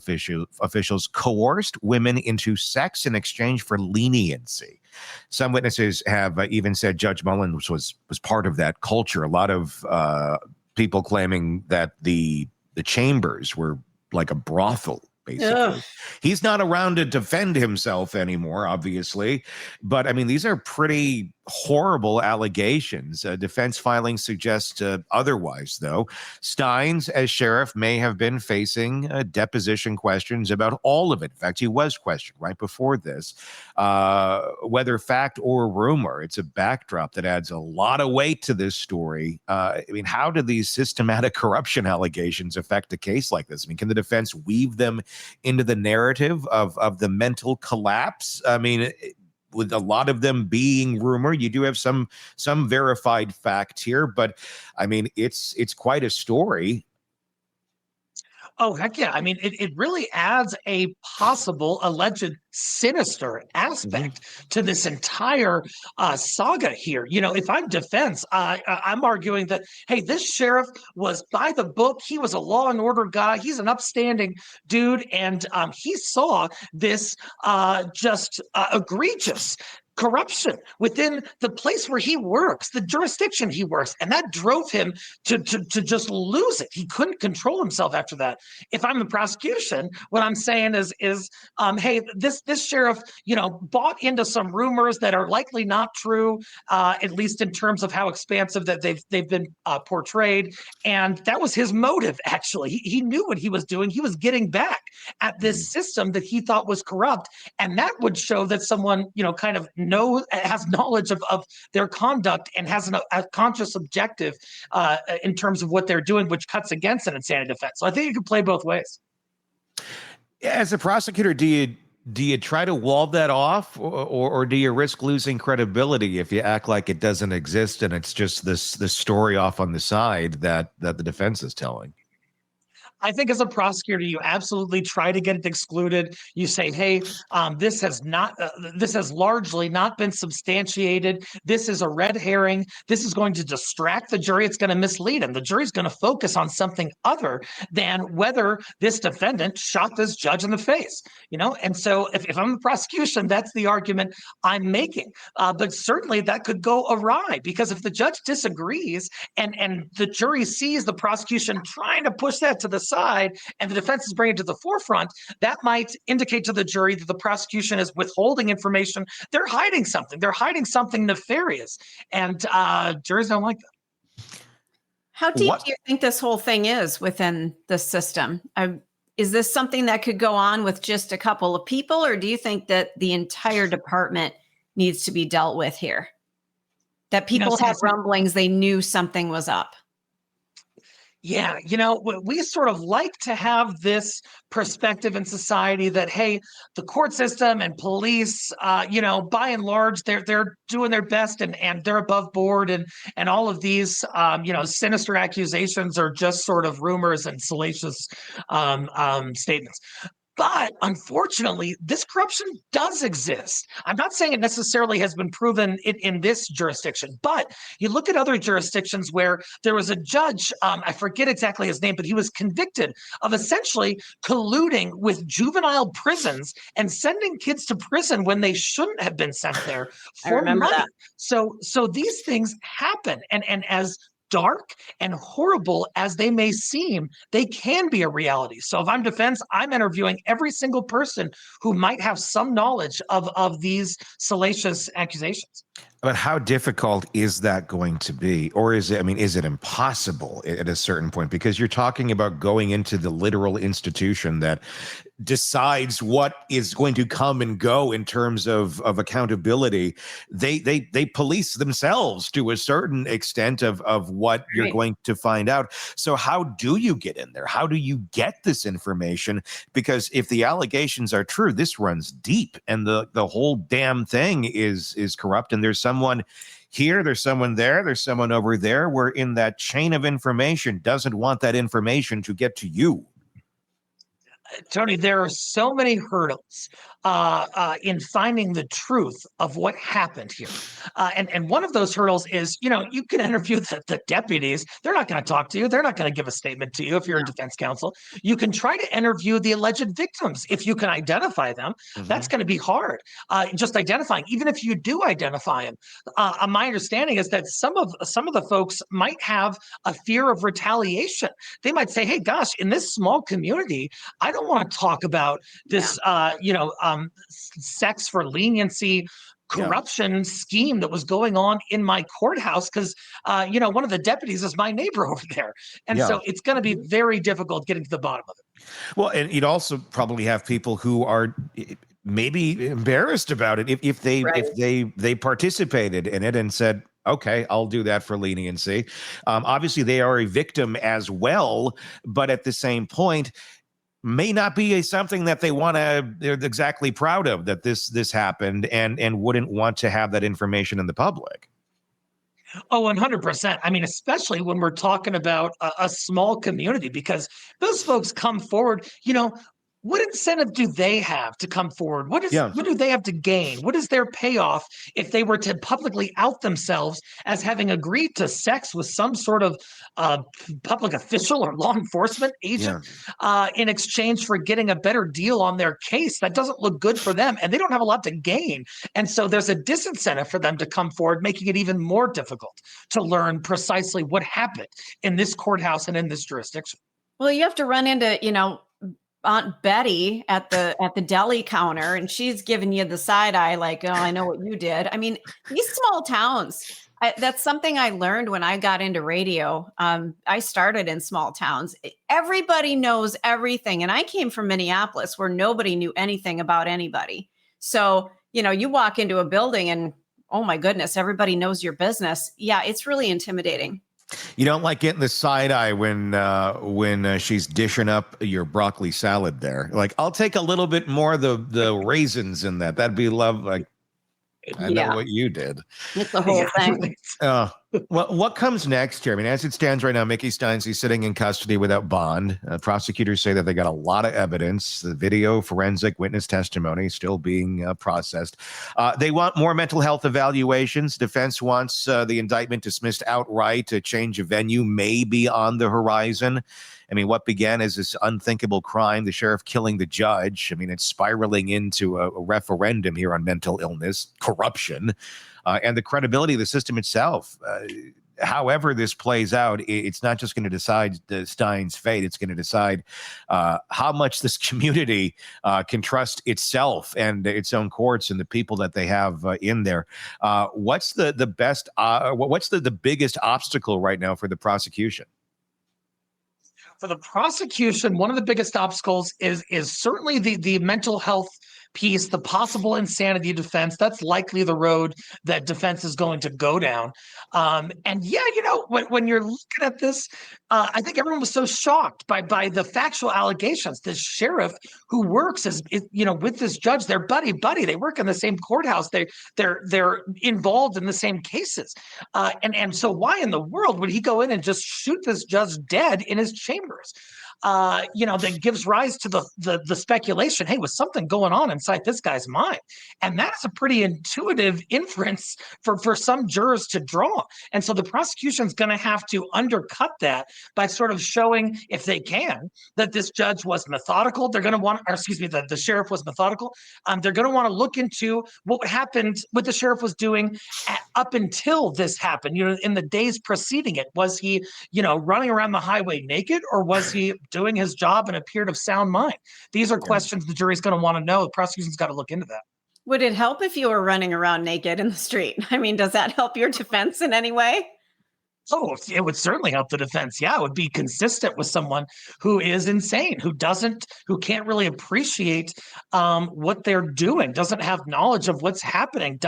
officials coerced women into sex in exchange for leniency. Some witnesses have even said Judge Mullins was part of that culture. A lot of people claiming that the chambers were like a brothel, basically. Ugh. He's not around to defend himself anymore, obviously. But I mean, these are pretty horrible allegations. Defense filings suggest otherwise, though. Steins, as sheriff, may have been facing deposition questions about all of it. In fact, he was questioned right before this. Whether fact or rumor, it's a backdrop that adds a lot of weight to this story. I mean, how do these systematic corruption allegations affect a case like this? I mean, can the defense weave them into the narrative of the mental collapse? I mean, with a lot of them being rumor, you do have some verified facts here, but I mean, it's quite a story. Oh, heck yeah. I mean, it really adds a possible alleged sinister aspect to this entire saga here. You know, if I'm defense, I'm arguing that, hey, this sheriff was by the book. He was a law and order guy. He's an upstanding dude. And he saw this just egregious corruption within the place where he works, the jurisdiction he works, and that drove him to just lose it. He couldn't control himself after that. If I'm the prosecution, what I'm saying is hey, this sheriff, bought into some rumors that are likely not true, at least in terms of how expansive that they've been portrayed, and that was his motive. Actually, he knew what he was doing. He was getting back at this system that he thought was corrupt, and that would show that someone, kind of has knowledge of their conduct and has a conscious objective in terms of what they're doing, which cuts against an insanity defense. So I think you can play both ways. As a prosecutor, do you try to wall that off, or do you risk losing credibility if you act like it doesn't exist and it's just this story off on the side that the defense is telling? I think as a prosecutor, you absolutely try to get it excluded. You say, hey, this has largely not been substantiated. This is a red herring. This is going to distract the jury. It's going to mislead them. The jury's going to focus on something other than whether this defendant shot this judge in the face, And so if I'm the prosecution, that's the argument I'm making. But certainly that could go awry, because if the judge disagrees and the jury sees the prosecution trying to push that to the side and the defense is bringing it to the forefront, that might indicate to the jury that the prosecution is withholding information. They're hiding something. They're hiding something nefarious, and juries don't like that. How deep do you think this whole thing is within the system? Is this something that could go on with just a couple of people, or do you think that the entire department needs to be dealt with here? That people had rumblings, they knew something was up. Yeah, we sort of like to have this perspective in society that, hey, the court system and police, by and large, they're doing their best and they're above board, and all of these, sinister accusations are just sort of rumors and salacious statements. But unfortunately, this corruption does exist. I'm not saying it necessarily has been proven in this jurisdiction, but you look at other jurisdictions where there was a judge, I forget exactly his name, but he was convicted of essentially colluding with juvenile prisons and sending kids to prison when they shouldn't have been sent there for money. That. So these things happen. And as dark and horrible as they may seem, they can be a reality. So if I'm defense, I'm interviewing every single person who might have some knowledge of these salacious accusations. But how difficult is that going to be? Or is it impossible at a certain point? Because you're talking about going into the literal institution that decides what is going to come and go in terms of accountability. They police themselves to a certain extent of what you're going to find out. So how do you get in there? How do you get this information? Because if the allegations are true, this runs deep, and the whole damn thing is corrupt, and there's someone here, there's someone there, there's someone over there, where in that chain of information doesn't want that information to get to you. Tony, there are so many hurdles in finding the truth of what happened here. And one of those hurdles is, you can interview the deputies. They're not going to talk to you. They're not going to give a statement to you if you're in defense counsel. You can try to interview the alleged victims if you can identify them. Mm-hmm. That's going to be hard. Just identifying, even if you do identify them. My understanding is that some of the folks might have a fear of retaliation. They might say, hey, gosh, in this small community, I don't want to talk about this, sex for leniency corruption scheme that was going on in my courthouse because, one of the deputies is my neighbor over there. And so it's going to be very difficult getting to the bottom of it. Well, and you'd also probably have people who are maybe embarrassed about it if they participated in it and said, okay, I'll do that for leniency. Obviously, they are a victim as well, but at the same point, may not be something that they're exactly proud of, that this happened, and wouldn't want to have that information in the public. Oh, 100%. I mean, especially when we're talking about a small community, because those folks come forward, what incentive do they have to come forward? What do they have to gain? What is their payoff if they were to publicly out themselves as having agreed to sex with some sort of public official or law enforcement agent in exchange for getting a better deal on their case? That doesn't look good for them, and they don't have a lot to gain. And so there's a disincentive for them to come forward, making it even more difficult to learn precisely what happened in this courthouse and in this jurisdiction. Well, you have to run into, Aunt Betty at the deli counter, and she's giving you the side eye like, oh, I know what you did. I mean, these small towns, that's something I learned when I got into radio. I started in small towns. Everybody knows everything. And I came from Minneapolis where nobody knew anything about anybody. So, you walk into a building and, oh my goodness, everybody knows your business. Yeah, it's really intimidating. You don't like getting the side eye when she's dishing up your broccoli salad there. Like, I'll take a little bit more of the raisins in that. That'd be love. Like, I know what you did. It's the whole thing. What comes next here? I mean, as it stands right now, Mickey Stines, he's sitting in custody without bond. Prosecutors say that they got a lot of evidence. The video, forensic, witness testimony still being processed. They want more mental health evaluations. Defense wants the indictment dismissed outright. A change of venue may be on the horizon. I mean, what began as this unthinkable crime, the sheriff killing the judge, I mean, it's spiraling into a referendum here on mental illness, corruption, and the credibility of the system itself. However this plays out, it's not just going to decide the Steins' fate. It's going to decide how much this community can trust itself and its own courts and the people that they have in there. What's the biggest obstacle right now for the prosecution? For the prosecution, one of the biggest obstacles is certainly the mental health piece, the possible insanity defense. That's likely the road that defense is going to go down. When you're looking at this, I think everyone was so shocked by the factual allegations. This sheriff who works with this judge, they're buddy. They work in the same courthouse. They're involved in the same cases. And so why in the world would he go in and just shoot this judge dead in his chambers? That gives rise to the speculation, hey, was something going on inside this guy's mind? And that's a pretty intuitive inference for some jurors to draw. And so the prosecution's going to have to undercut that by sort of showing, if they can, that this judge was methodical. They're going to want, the sheriff was methodical. They're going to want to look into what happened, what the sheriff was doing up until this happened, in the days preceding it. Was he, running around the highway naked, or was he doing his job in a period of sound mind? These are questions the jury's going to want to know. The prosecution's got to look into that. Would it help if you were running around naked in the street? I mean, does that help your defense in any way? Oh, it would certainly help the defense. Yeah, it would be consistent with someone who is insane, who can't really appreciate what they're doing, doesn't have knowledge of what's happening,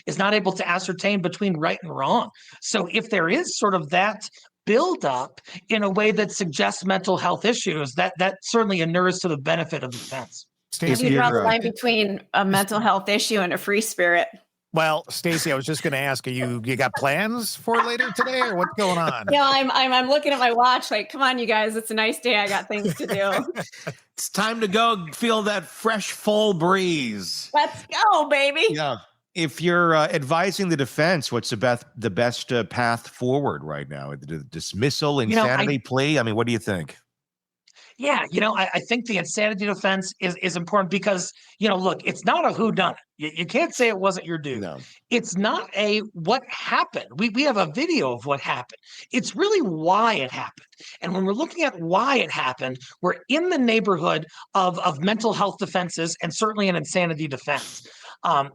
is not able to ascertain between right and wrong. So if there is sort of that build up in a way that suggests mental health issues, that certainly inures to the benefit of the defense. Stacey, you draw the line between a mental health issue and a free spirit. Well, Stacey, I was just going to ask, you got plans for later today, or what's going on? Yeah, I'm looking at my watch like, come on, you guys, it's a nice day. I got things to do. It's time to go feel that fresh fall breeze. Let's go, baby. Yeah. If you're advising the defense, what's the best path forward right now? The dismissal, insanity plea? I mean, what do you think? Yeah, I think the insanity defense is important because, look, it's not a whodunit. You can't say it wasn't your dude. No. It's not a what happened. We have a video of what happened. It's really why it happened. And when we're looking at why it happened, we're in the neighborhood of mental health defenses and certainly an insanity defense.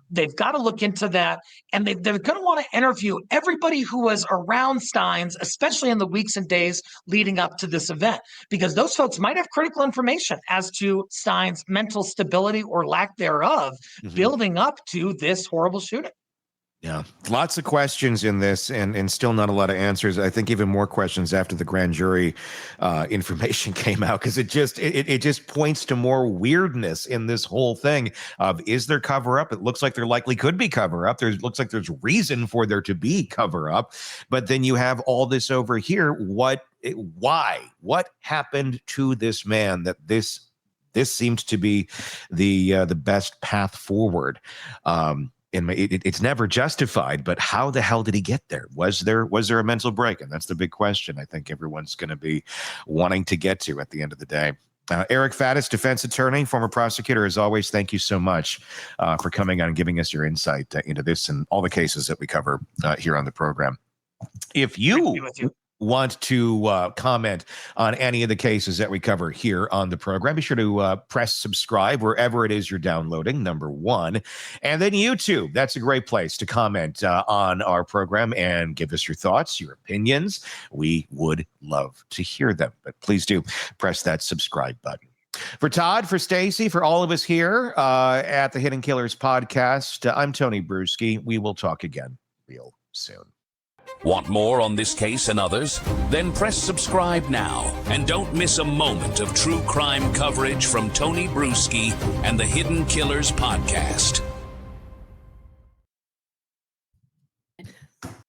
They've got to look into that, and they're going to want to interview everybody who was around Steins, especially in the weeks and days leading up to this event, because those folks might have critical information as to Steins' mental stability or lack thereof, building up to this horrible shooting. Yeah, lots of questions in this and still not a lot of answers. I think even more questions after the grand jury information came out, because it just points to more weirdness in this whole thing of, is there cover up? It looks like there likely could be cover up. Looks like there's reason for there to be cover up. But then you have all this over here. Why? What happened to this man that this seems to be the best path forward? It's never justified, but how the hell did he get there? Was there a mental break? And that's the big question I think everyone's going to be wanting to get to at the end of the day. Eric Faddis, defense attorney, former prosecutor, as always, thank you so much for coming on and giving us your insight into this and all the cases that we cover here on the program. If you want to comment on any of the cases that we cover here on the program, be sure to press subscribe wherever it is you're downloading, number one. And then YouTube, that's a great place to comment on our program and give us your thoughts, your opinions. We would love to hear them, but please do press that subscribe button. For Todd, for Stacey, for all of us here at the Hidden Killers podcast, I'm Tony Brueski. We will talk again real soon. Want more on this case and others? Then press subscribe now and don't miss a moment of true crime coverage from Tony Brueski and the Hidden Killers podcast.